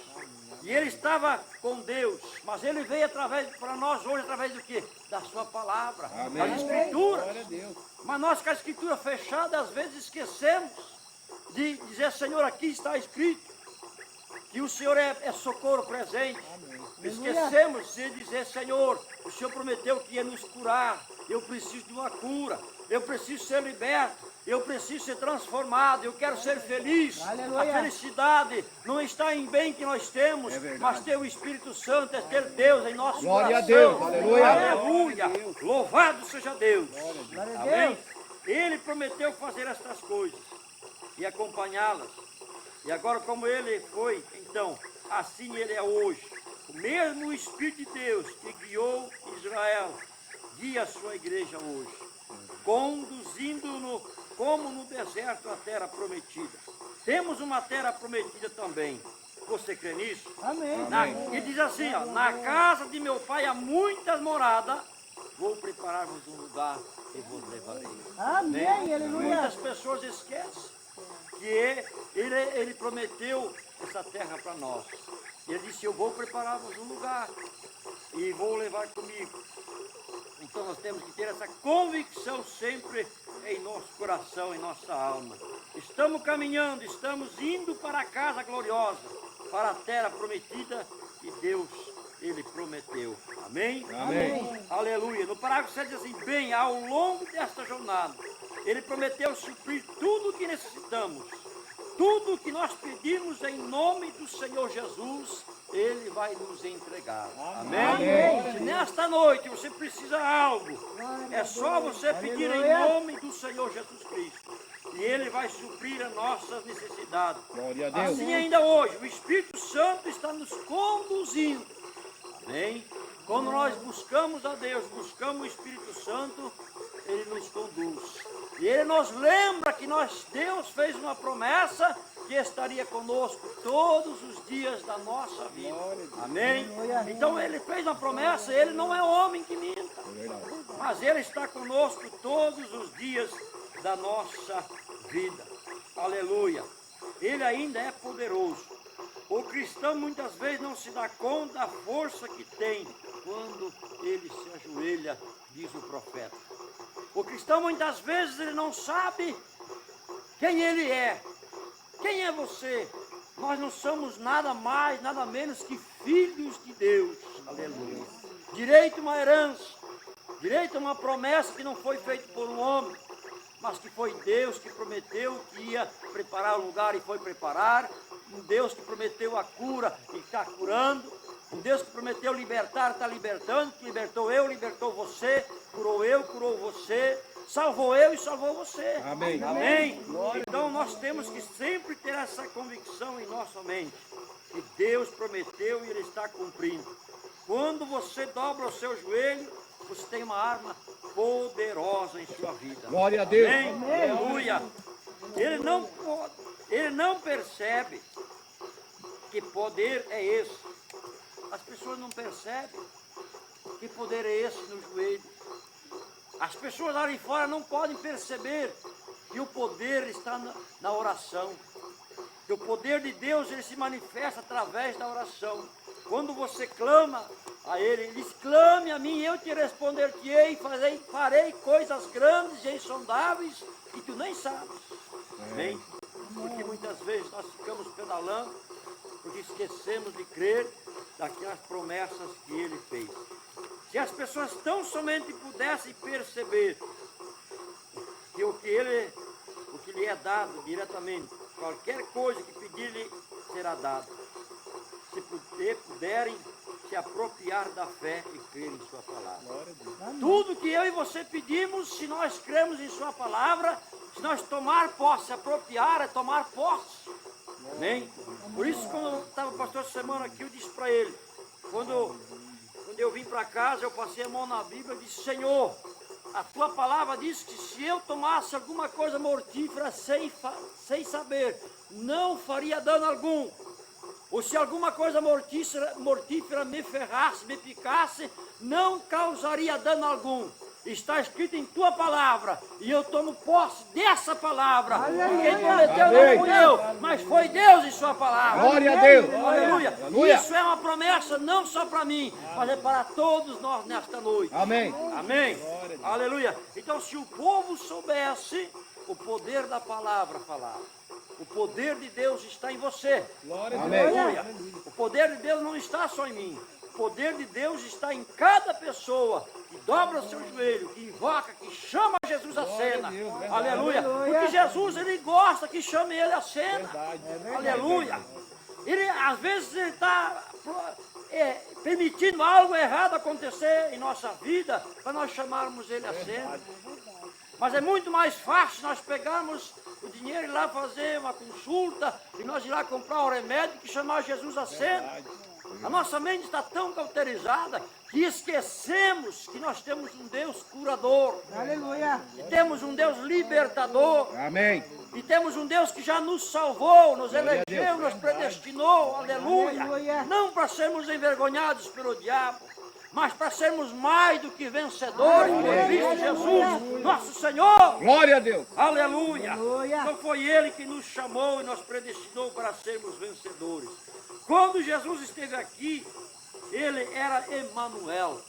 E Ele estava com Deus. Mas Ele veio para nós hoje através do quê? Da sua palavra. Amém. Das escrituras. Glória a Deus. Mas nós com a escritura fechada, às vezes esquecemos de dizer, Senhor, aqui está escrito que o Senhor é socorro presente. Esquecemos de dizer, Senhor, o Senhor prometeu que ia nos curar. Eu preciso de uma cura. Eu preciso ser liberto. Eu preciso ser transformado. Eu quero ser feliz. Aleluia. A felicidade não está em bem que nós temos, mas ter o Espírito Santo, é ter Deus em nosso Glória a coração. Deus. Aleluia. Aleluia. Louvado seja Deus. Glória a Amém? Deus. Ele prometeu fazer estas coisas e acompanhá-las. E agora, como Ele foi, então, assim Ele é hoje. O mesmo Espírito de Deus que guiou Israel, guia a sua igreja hoje, conduzindo-no como no deserto a terra prometida. Temos uma terra prometida também. Você crê nisso? Amém. E diz assim, ó, na casa de meu pai há muitas moradas, vou preparar-vos um lugar e vos levarei. Amém. Aleluia. Muitas pessoas esquecem que ele prometeu essa terra para nós. Ele disse, eu vou preparar-vos um lugar e vou levar comigo. Então nós temos que ter essa convicção sempre em nosso coração, em nossa alma. Estamos caminhando, estamos indo para a casa gloriosa, para a terra prometida e Deus, Ele prometeu. Amém? Amém. Aleluia. No parágrafo 7 diz assim, bem, ao longo desta jornada, Ele prometeu suprir tudo o que necessitamos. Tudo o que nós pedimos em nome do Senhor Jesus, Ele vai nos entregar. Amém? Amém. Se nesta noite você precisa de algo, é só você pedir em nome do Senhor Jesus Cristo. E Ele vai suprir as nossas necessidades. Glória a Deus. Assim ainda hoje, o Espírito Santo está nos conduzindo. Amém? Quando nós buscamos a Deus, buscamos o Espírito Santo, Ele nos conduz. E Ele nos lembra que Deus fez uma promessa que estaria conosco todos os dias da nossa vida. Amém? Então Ele fez uma promessa, Ele não é homem que minta. Mas Ele está conosco todos os dias da nossa vida. Aleluia. Ele ainda é poderoso. O cristão muitas vezes não se dá conta da força que tem quando ele se ajoelha, diz o profeta. O cristão muitas vezes ele não sabe quem ele é. Quem é você? Nós não somos nada mais, nada menos que filhos de Deus. Aleluia. Direito a uma herança, direito a uma promessa que não foi feita por um homem, mas que foi Deus que prometeu que ia preparar o lugar e foi preparar. Um Deus que prometeu a cura e está curando. Um Deus que prometeu libertar, está libertando. Que libertou eu, libertou você. Curou eu, curou você. Salvou eu e salvou você. Amém. Amém. Então nós temos que sempre ter essa convicção em nossa mente. que Deus prometeu e Ele está cumprindo. Quando você dobra o seu joelho, você tem uma arma poderosa em sua vida. Glória a Deus. Amém? Aleluia. Ele não percebe que poder é esse. As pessoas não percebem que poder é esse no joelho. As pessoas lá fora não podem perceber que o poder está na oração. Que o poder de Deus ele se manifesta através da oração. Quando você clama a Ele diz, clame a mim, eu te responder-te-ei, farei coisas grandes e insondáveis que tu nem sabes. Amém? Porque muitas vezes nós ficamos pedalando, porque esquecemos de crer daquelas promessas que Ele fez. Se as pessoas tão somente pudessem perceber que o que lhe é dado diretamente, qualquer coisa que pedir-lhe será dado. Se puderem se apropriar da fé e crer em sua palavra. Tudo que eu e você pedimos, se nós cremos em sua palavra, se nós tomar posse, se apropriar é tomar posse. Amém? Por isso, quando estava o pastor essa semana aqui, eu disse para ele, quando eu vim para casa, eu passei a mão na Bíblia e disse, Senhor, a tua palavra diz que se eu tomasse alguma coisa mortífera sem saber, não faria dano algum. Ou se alguma coisa mortífera me ferrasse, me picasse, não causaria dano algum. Está escrito em tua palavra, e eu tomo posse dessa palavra. Quem prometeu não fui eu, mas foi Deus em sua palavra. Glória a Deus. Aleluia. Aleluia. Isso é uma promessa não só para mim, mas é para todos nós nesta noite. Amém. Amém. Aleluia. Então, se o povo soubesse o poder da palavra falada, o poder de Deus está em você. Amém. Aleluia. O poder de Deus não está só em mim. O poder de Deus está em cada pessoa que dobra o seu joelho, que invoca, que chama Jesus à cena. Aleluia. Porque Jesus, ele gosta que chame ele à cena. Aleluia. Ele, às vezes, ele está permitindo algo errado acontecer em nossa vida para nós chamarmos ele à cena. Mas é muito mais fácil nós pegarmos o dinheiro e ir lá fazer uma consulta e nós ir lá comprar o remédio que chamar Jesus à cena. A nossa mente está tão cauterizada que esquecemos que nós temos um Deus curador. Aleluia. E temos um Deus libertador. Amém. E temos um Deus que já nos salvou, nos elegeu, nos predestinou. Aleluia. Aleluia. Não para sermos envergonhados pelo diabo, mas para sermos mais do que vencedores por Cristo Jesus, nosso Senhor. Glória a Deus. Aleluia. Aleluia. Então foi Ele que nos chamou e nos predestinou para sermos vencedores. Quando Jesus esteve aqui, Ele era Emanuel.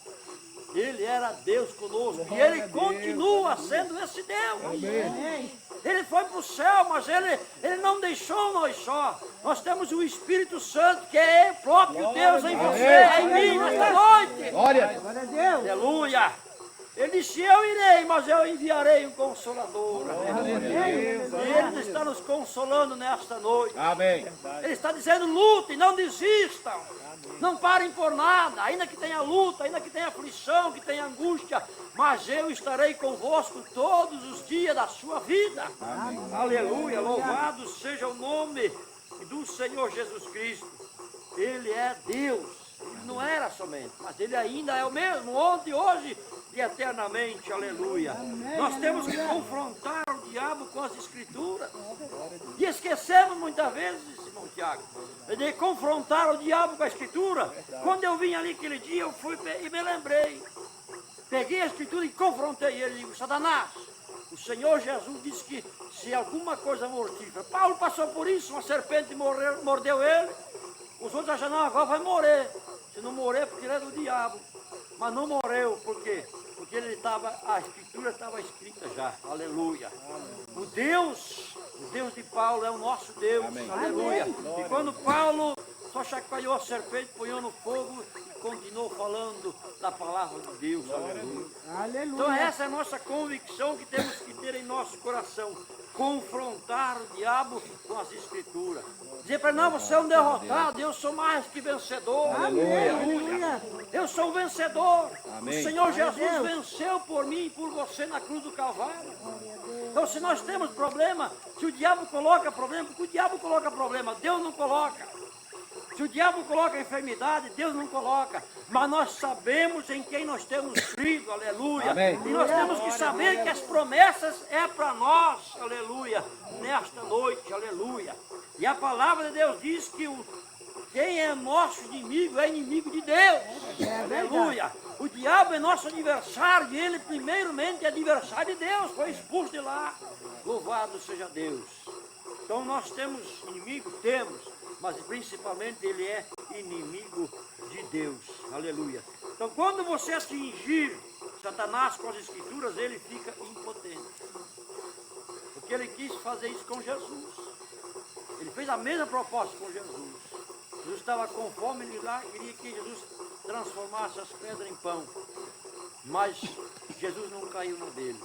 Ele era Deus conosco. E Ele continua sendo esse Deus. Amém. Ele foi para o céu, mas ele não deixou nós só. Nós temos o Espírito Santo, que é o próprio Deus em você, em mim, nesta noite. Glória. Glória a Deus. Aleluia. Ele disse, eu irei, mas eu enviarei um Consolador. E Ele está nos consolando nesta noite. Amém. Ele está dizendo, lutem, não desistam. Não parem por nada, ainda que tenha luta, ainda que tenha aflição, que tenha angústia, mas eu estarei convosco todos os dias da sua vida. Amém. Aleluia, louvado seja o nome do Senhor Jesus Cristo. Ele é Deus, ele não era somente, mas ele ainda é o mesmo, ontem, hoje e eternamente, aleluia. Nós temos que confrontar o diabo com as Escrituras. E esquecemos muitas vezes, irmão Tiago, de confrontar o diabo com a Escritura. Quando eu vim ali aquele dia, eu fui e me lembrei. Peguei a Escritura e confrontei ele. Digo, Satanás, o Senhor Jesus disse que se alguma coisa mortífera, Paulo passou por isso, uma serpente mordeu ele. Os outros acham, não, agora vai morrer. Se não morrer, porque ele é do diabo. Mas não morreu, por quê? Porque a Escritura estava escrita já, aleluia. O Deus de Paulo é o nosso Deus, aleluia. E quando Paulo só chacoalhou a serpente, punhou no fogo e continuou falando da palavra de Deus, aleluia. Então essa é a nossa convicção que temos que ter em nosso coração. Confrontar o diabo com as Escrituras. Dizer para ele, não, você é um derrotado, eu sou mais que vencedor. Aleluia. Eu sou um vencedor. Amém. O Senhor Jesus venceu por mim e por você na cruz do Calvário. Então se nós temos problema, se o diabo coloca problema, porque o diabo coloca problema, Deus não coloca. Se Se o diabo coloca a enfermidade, Deus não coloca. Mas nós sabemos em quem nós temos crido, aleluia. Amém. E nós temos que saber que as promessas é para nós, aleluia, nesta noite, aleluia. E a palavra de Deus diz que quem é nosso inimigo é inimigo de Deus, aleluia. O diabo é nosso adversário e ele primeiramente é adversário de Deus, foi expulso de lá. Louvado seja Deus. Então nós temos inimigo? Temos, mas principalmente ele é inimigo de Deus, aleluia. Então quando você atingir Satanás com as escrituras, ele fica impotente. Porque ele quis fazer isso com Jesus. Ele fez a mesma proposta com Jesus. Jesus estava com fome, ele lá queria que Jesus transformasse as pedras em pão. Mas Jesus não caiu na dele.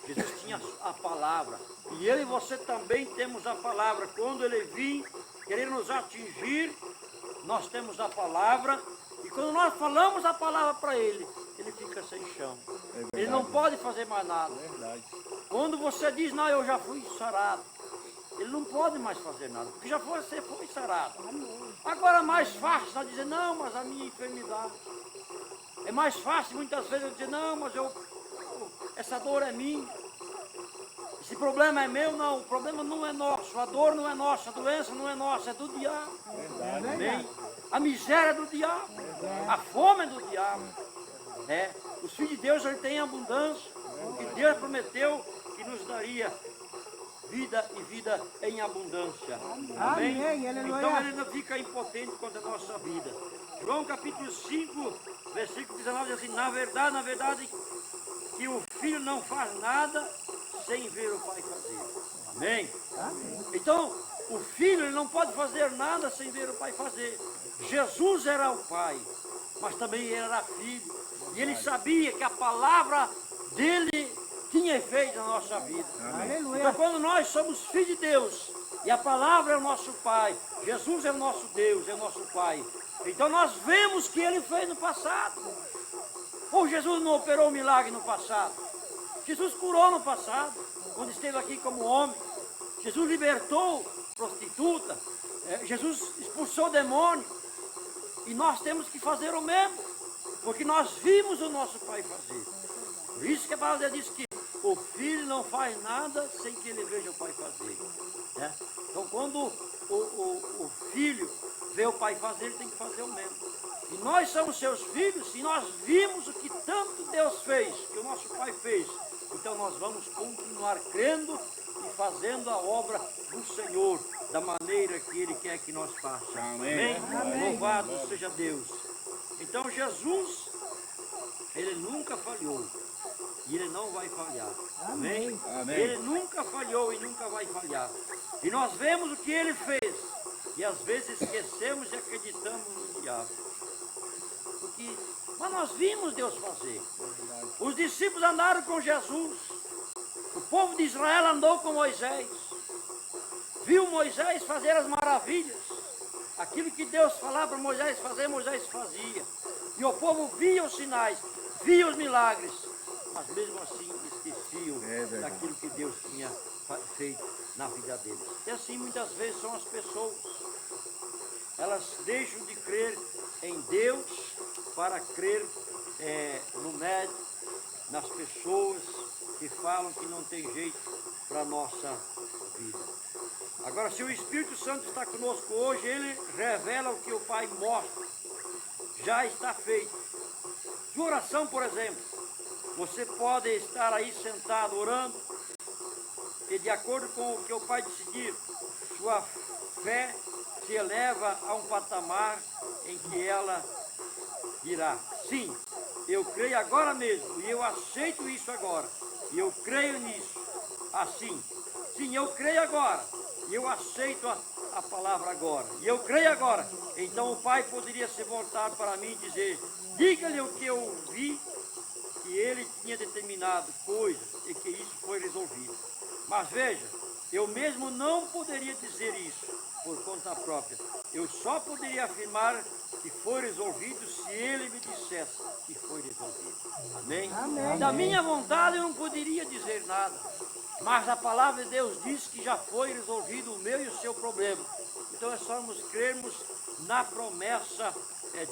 Jesus tinha a palavra. E eu e você também temos a palavra. Quando ele vir querer nos atingir, nós temos a palavra. E quando nós falamos a palavra para ele, ele fica sem chão. Ele não pode fazer mais nada. Quando você diz, não, eu já fui sarado, ele não pode mais fazer nada, porque já você foi sarado. Agora é mais fácil nós dizer, não, mas a minha enfermidade. É mais fácil muitas vezes eu dizer, não, mas essa dor é minha. Esse problema é meu, não, o problema não é nosso, a dor não é nossa, a doença não é nossa, é do diabo. Amém? A miséria é do diabo, a fome é do diabo. Os filhos de Deus ele tem abundância, e Deus prometeu que nos daria vida e vida em abundância. Amém? Então ele não fica impotente contra a nossa vida. João capítulo 5, versículo 19 diz assim, na verdade, que o filho não faz nada sem ver o pai fazer. Amém? Então, o filho ele não pode fazer nada sem ver o pai fazer. Jesus era o pai, mas também ele era filho. E ele sabia que a palavra dele tinha efeito na nossa vida. Então quando nós somos filhos de Deus, e a palavra é o nosso Pai, Jesus é o nosso Deus, é o nosso Pai, então nós vemos que ele fez no passado. Ou Jesus não operou um milagre no passado? Jesus curou no passado, quando esteve aqui como homem. Jesus libertou prostituta, Jesus expulsou demônio. E nós temos que fazer o mesmo, porque nós vimos o nosso Pai fazer. Por isso que a palavra diz que o filho não faz nada sem que ele veja o pai fazer. Então quando o filho vê o pai fazer, ele tem que fazer o mesmo. E nós somos seus filhos, e nós vimos o que tanto Deus fez, que o nosso pai fez. Então nós vamos continuar crendo e fazendo a obra do Senhor, da maneira que ele quer que nós façamos. Amém? Louvado seja Deus. Então Jesus, ele nunca falhou. E ele não vai falhar. Amém? Ele nunca falhou e nunca vai falhar. E nós vemos o que ele fez. E às vezes esquecemos e acreditamos no diabo. Mas nós vimos Deus fazer. Os discípulos andaram com Jesus. O povo de Israel andou com Moisés. Viu Moisés fazer as maravilhas. Aquilo que Deus falava para Moisés fazer, Moisés fazia. E o povo via os sinais, via os milagres. Mas mesmo assim esqueciam daquilo que Deus tinha feito na vida deles. E assim muitas vezes são as pessoas. Elas deixam de crer em Deus para crer no médico, nas pessoas que falam que não tem jeito para a nossa vida. Agora, se o Espírito Santo está conosco hoje, ele revela o que o Pai mostra. Já está feito. Sua oração, por exemplo. Você pode estar aí sentado orando e de acordo com o que o Pai decidir, sua fé se eleva a um patamar em que ela dirá, sim, eu creio agora mesmo e eu aceito isso agora e eu creio nisso, assim, sim, eu creio agora e eu aceito a palavra agora e eu creio agora. Então o Pai poderia se voltar para mim e dizer, diga-lhe o que eu vi, que ele tinha determinado coisas e que isso foi resolvido. Mas veja, eu mesmo não poderia dizer isso por conta própria. Eu só poderia afirmar que foi resolvido se ele me dissesse que foi resolvido. Amém? Da minha vontade eu não poderia dizer nada. Mas a palavra de Deus diz que já foi resolvido o meu e o seu problema. Então é só nos crermos na promessa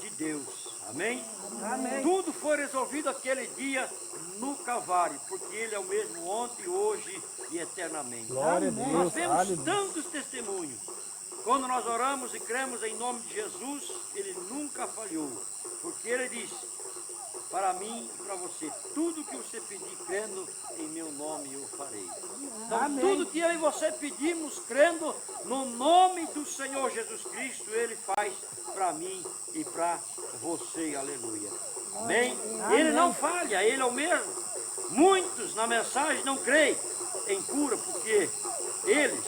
de Deus. Amém? Amém. Tudo foi resolvido aquele dia no Calvário, porque Ele é o mesmo ontem, hoje e eternamente. Glória a Amém. Deus. Nós vemos Aleluia. tantos testemunhos. Quando nós oramos e cremos em nome de Jesus, Ele nunca falhou. Porque Ele disse, para mim e para você, tudo que você pedir crendo em meu nome eu farei. Então Amém. tudo que eu e você pedimos crendo no nome do Senhor Jesus Cristo, Ele faz para mim e para você. Aleluia. Amém? Ele não falha, Ele é o mesmo. Muitos na mensagem não creem em cura, porque eles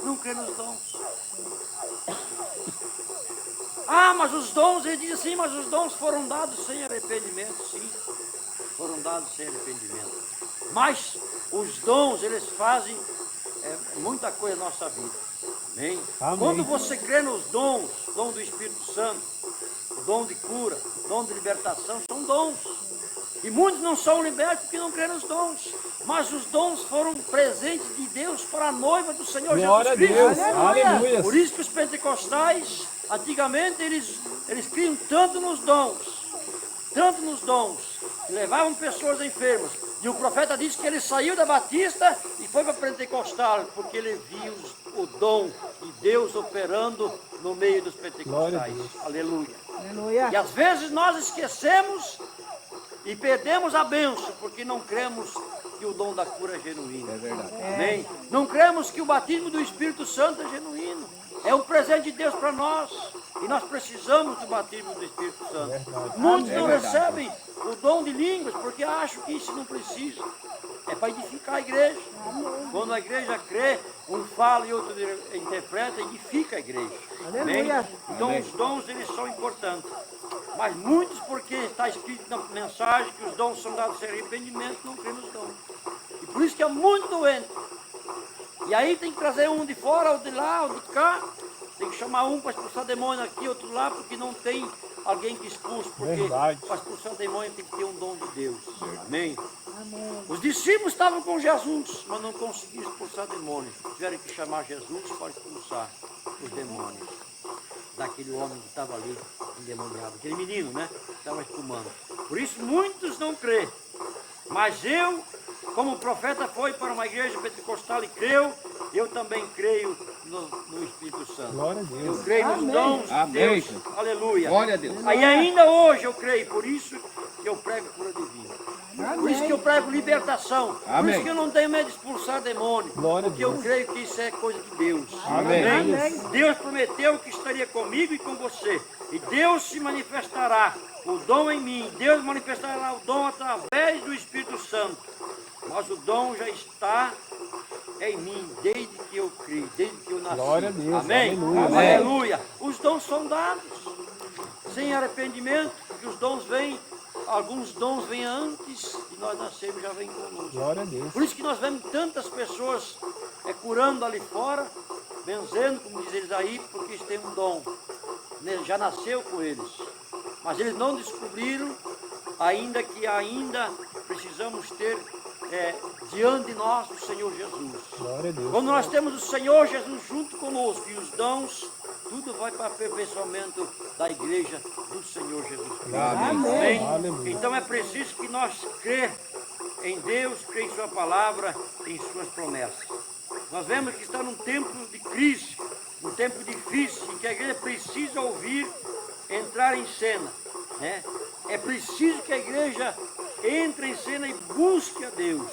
não creem nos dons. Ah, mas os dons, ele diz assim, mas os dons foram dados sem arrependimento. Sim, foram dados sem arrependimento. Mas os dons, eles fazem muita coisa na nossa vida. Amém? Amém. Quando você crê nos dons, dom do Espírito Santo, o dom de cura, dom de libertação, são dons. E muitos não são libertos porque não creem nos dons. Mas os dons foram presentes de Deus para a noiva do Senhor Glória a Jesus Cristo. Deus. Aleluia. Por isso que os pentecostais, antigamente, eles criam tanto nos dons, que levavam pessoas enfermas. E o profeta disse que ele saiu da Batista e foi para Pentecostal, porque ele viu o dom de Deus operando no meio dos Glória a pentecostais. Deus. Aleluia. Aleluia. E às vezes nós esquecemos e perdemos a bênção, porque não cremos que o dom da cura é genuíno. É verdade. Amém? Não cremos que o batismo do Espírito Santo é genuíno. É um presente de Deus para nós. E nós precisamos do batismo do Espírito Santo. Muitos não recebem o dom de línguas porque acham que isso não precisa. É para edificar a igreja. Quando a igreja crê, um fala e outro interpreta, edifica a igreja. Amém? Aleluia. Então Amém. os dons, eles são importantes. Mas muitos, porque está escrito na mensagem que os dons são dados sem arrependimento, não creem nos dons. E por isso que é muito doente. E aí tem que trazer um de fora, ou de lá, ou de cá. Tem que chamar um para expulsar demônio aqui, outro lá, porque não tem alguém que expulse. Porque Verdade. para expulsar demônio tem que ter um dom de Deus. Amém? Amém. Os discípulos estavam com Jesus, mas não conseguiram expulsar demônios. Tiveram que chamar Jesus para expulsar os demônios daquele homem que estava ali endemoniado. Aquele menino, né? Que estava espumando. Por isso muitos não crêem. Mas eu, como o profeta foi para uma igreja pentecostal e creu, eu também creio no Espírito Santo. Glória a Deus. Eu creio nos Amém. dons de Amém, Deus. Jesus. Aleluia. Glória a Deus. Aí ainda hoje eu creio, por isso que eu prego cura divina. Por isso que eu prego libertação. Por Amém. isso que eu não tenho medo de expulsar demônio. Glória a Porque eu Deus. creio que isso é coisa de Deus. Amém. Amém. Deus prometeu que estaria comigo e com você. E Deus se manifestará o dom em mim. Deus manifestará o dom através do Espírito Santo. Mas o dom já está em mim, desde que eu criei, desde que eu nasci. Glória a Deus. Amém? Aleluia. Amém. Aleluia. Os dons são dados sem arrependimento, porque os dons vêm, alguns dons vêm antes de nós nascermos, já vêm conosco. Glória a Deus. Por isso que nós vemos tantas pessoas curando ali fora, benzendo, como diz eles aí, porque eles têm um dom. Já nasceu com eles. Mas eles não descobriram ainda que ainda precisamos ter diante de nós o Senhor Jesus. Glória a Deus. Quando nós temos o Senhor Jesus junto conosco e os dons, tudo vai para o aperfeiçoamento da igreja do Senhor Jesus Cristo. Amém. Aleluia. Então é preciso que nós crer em Deus, crer em sua palavra, em suas promessas. Nós vemos que está num tempo de crise, um tempo difícil, em que a igreja precisa ouvir, entrar em cena. Né? É preciso que a igreja entre em cena e busque a Deus.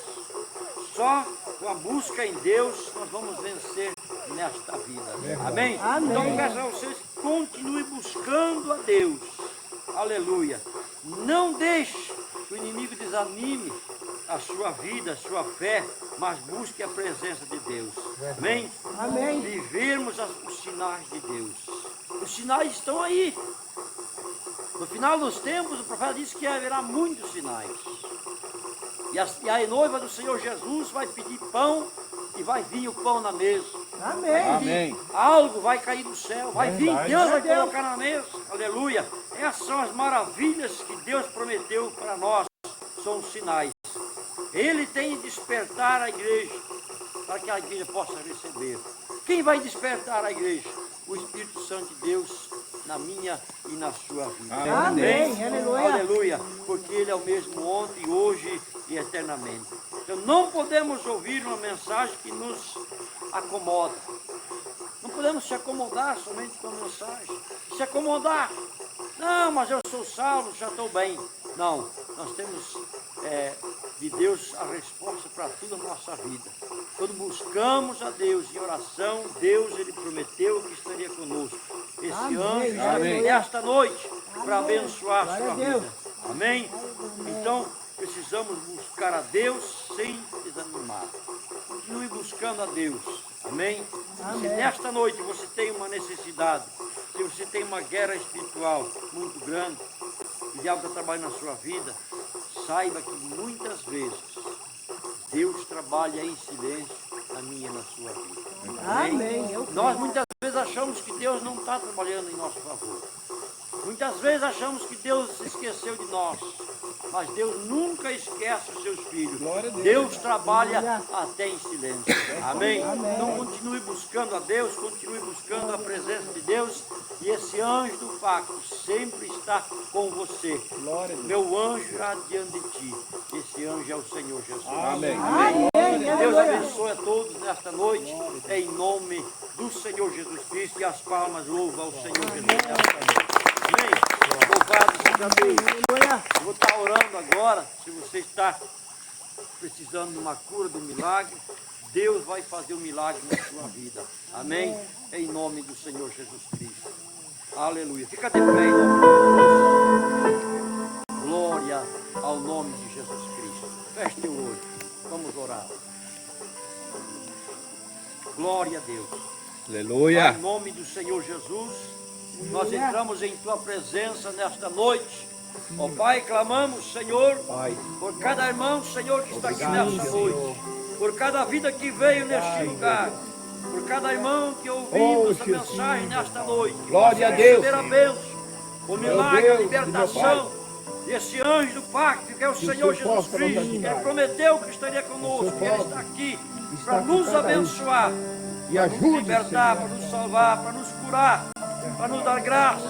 Só com a busca em Deus nós vamos vencer nesta vida. Amém? Amém. Então eu peço a vocês que continuem buscando a Deus. Aleluia. Não deixe que o inimigo desanime a sua vida, a sua fé, mas busque a presença de Deus. Amém? Amém. Vivermos os sinais de Deus. Os sinais estão aí. No final dos tempos, o profeta disse que haverá muitos sinais. E a noiva do Senhor Jesus vai pedir pão e vai vir o pão na mesa. Amém. Amém. Algo vai cair do céu, vai vir, Verdade. Deus vai colocar na mesa. Aleluia. Essas são as maravilhas que Deus prometeu para nós. São os sinais. Ele tem de despertar a igreja para que a igreja possa receber. Quem vai despertar a igreja? o Espírito Santo de Deus na minha e na sua vida. Amém. Aleluia. Aleluia. Porque Ele é o mesmo ontem, hoje e eternamente. Então não podemos ouvir uma mensagem que nos acomoda. Não podemos se acomodar somente com a mensagem. Se acomodar. Não, mas eu sou salvo, já estou bem. Não, nós temos de Deus a resposta para toda a nossa vida. Quando buscamos a Deus em oração, Deus Ele prometeu que estaria conosco. Esse anjo está nesta noite para abençoar a sua vida. Amém? Então, precisamos buscar a Deus sem desanimar. Continue buscando a Deus. Amém? Se nesta noite você tem uma necessidade, se você tem uma guerra espiritual muito grande, o diabo está trabalhando na sua vida, saiba que muitas vezes Deus trabalha em silêncio na minha e na sua vida. Amém. Nós muitas vezes achamos que Deus não está trabalhando em nosso favor. Muitas vezes achamos que Deus se esqueceu de nós. Mas Deus nunca esquece os seus filhos. Deus trabalha até em silêncio. Amém? Então continue buscando a Deus, continue buscando a presença de Deus. E esse anjo do pacto sempre está com você. Meu anjo irá diante de ti. Esse anjo é o Senhor Jesus. Amém. Deus abençoe a todos nesta noite. Em nome do Senhor Jesus Cristo. E as palmas louvam ao Senhor Jesus nesta noite. Amém? Louvado seja Deus. Eu vou estar orando agora. Se você está precisando de uma cura, de um milagre, Deus vai fazer um milagre na sua vida. Amém? Em nome do Senhor Jesus Cristo. Aleluia. Fica de pé em nome de Jesus. Glória ao nome de Jesus Cristo. Feche teu olho. Vamos orar. Glória a Deus. Aleluia. Em nome do Senhor Jesus, nós entramos em Tua presença nesta noite. Ó Pai, clamamos, Senhor, por cada irmão, Senhor, que está aqui nesta noite. Por cada vida que veio neste lugar. Por cada irmão que ouviu essa mensagem nesta noite. Glória a Deus. Receber a bênção, o milagre, a libertação. Esse anjo do pacto, que é o Senhor Jesus Cristo, que Ele prometeu que estaria conosco, que Ele está aqui para nos abençoar, para nos libertar, para nos salvar, para nos curar, para nos dar graça.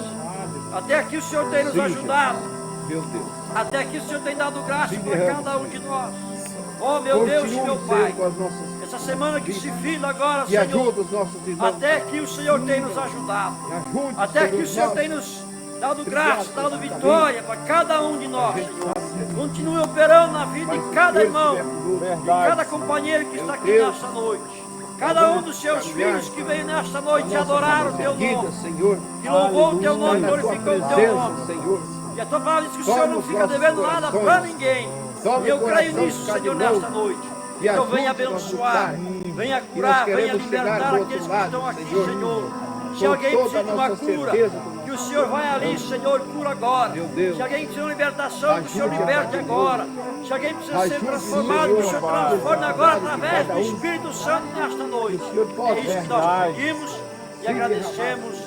Até aqui o Senhor tem nos ajudado. Meu Deus. Até aqui o Senhor tem dado graça para cada um de nós. Oh meu Deus e meu Pai, essa semana que se finda agora, Senhor, até aqui o Senhor tem nos ajudado. Até aqui o Senhor tem nos dado graça, dado vitória para cada um de nós, Senhor. Continue operando na vida de cada irmão, de cada companheiro que está aqui nesta noite. Cada um dos seus filhos que veio nesta noite adorar o Teu nome, que louvou o Teu nome, glorificou o Teu nome. E a Tua palavra diz que o Senhor não fica devendo nada para ninguém. E eu creio nisso, Senhor, nesta noite. Então venha abençoar, venha curar, venha libertar aqueles que estão aqui, Senhor. Se alguém precisa de uma cura, que o Senhor vai ali, Senhor, cura agora. Se alguém precisa de uma libertação, que o Senhor liberte agora. Se alguém precisa ser transformado, que o Senhor transforme agora através do Espírito Santo nesta noite. É isso que nós pedimos e agradecemos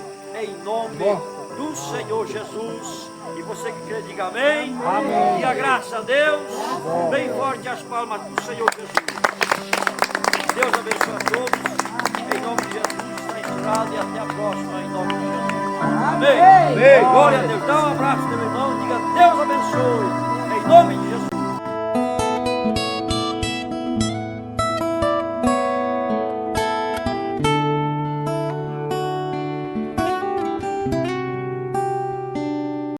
em nome do Senhor Jesus. E você que crê, diga amém. Amém. Diga graças a Deus. Bem forte as palmas do Senhor Jesus. Deus abençoe a todos. Em nome de Jesus, está encerrado e até a próxima. Em nome de Jesus. Amém. Amém. Glória a Deus. Dá um abraço, meu irmão. Diga Deus abençoe.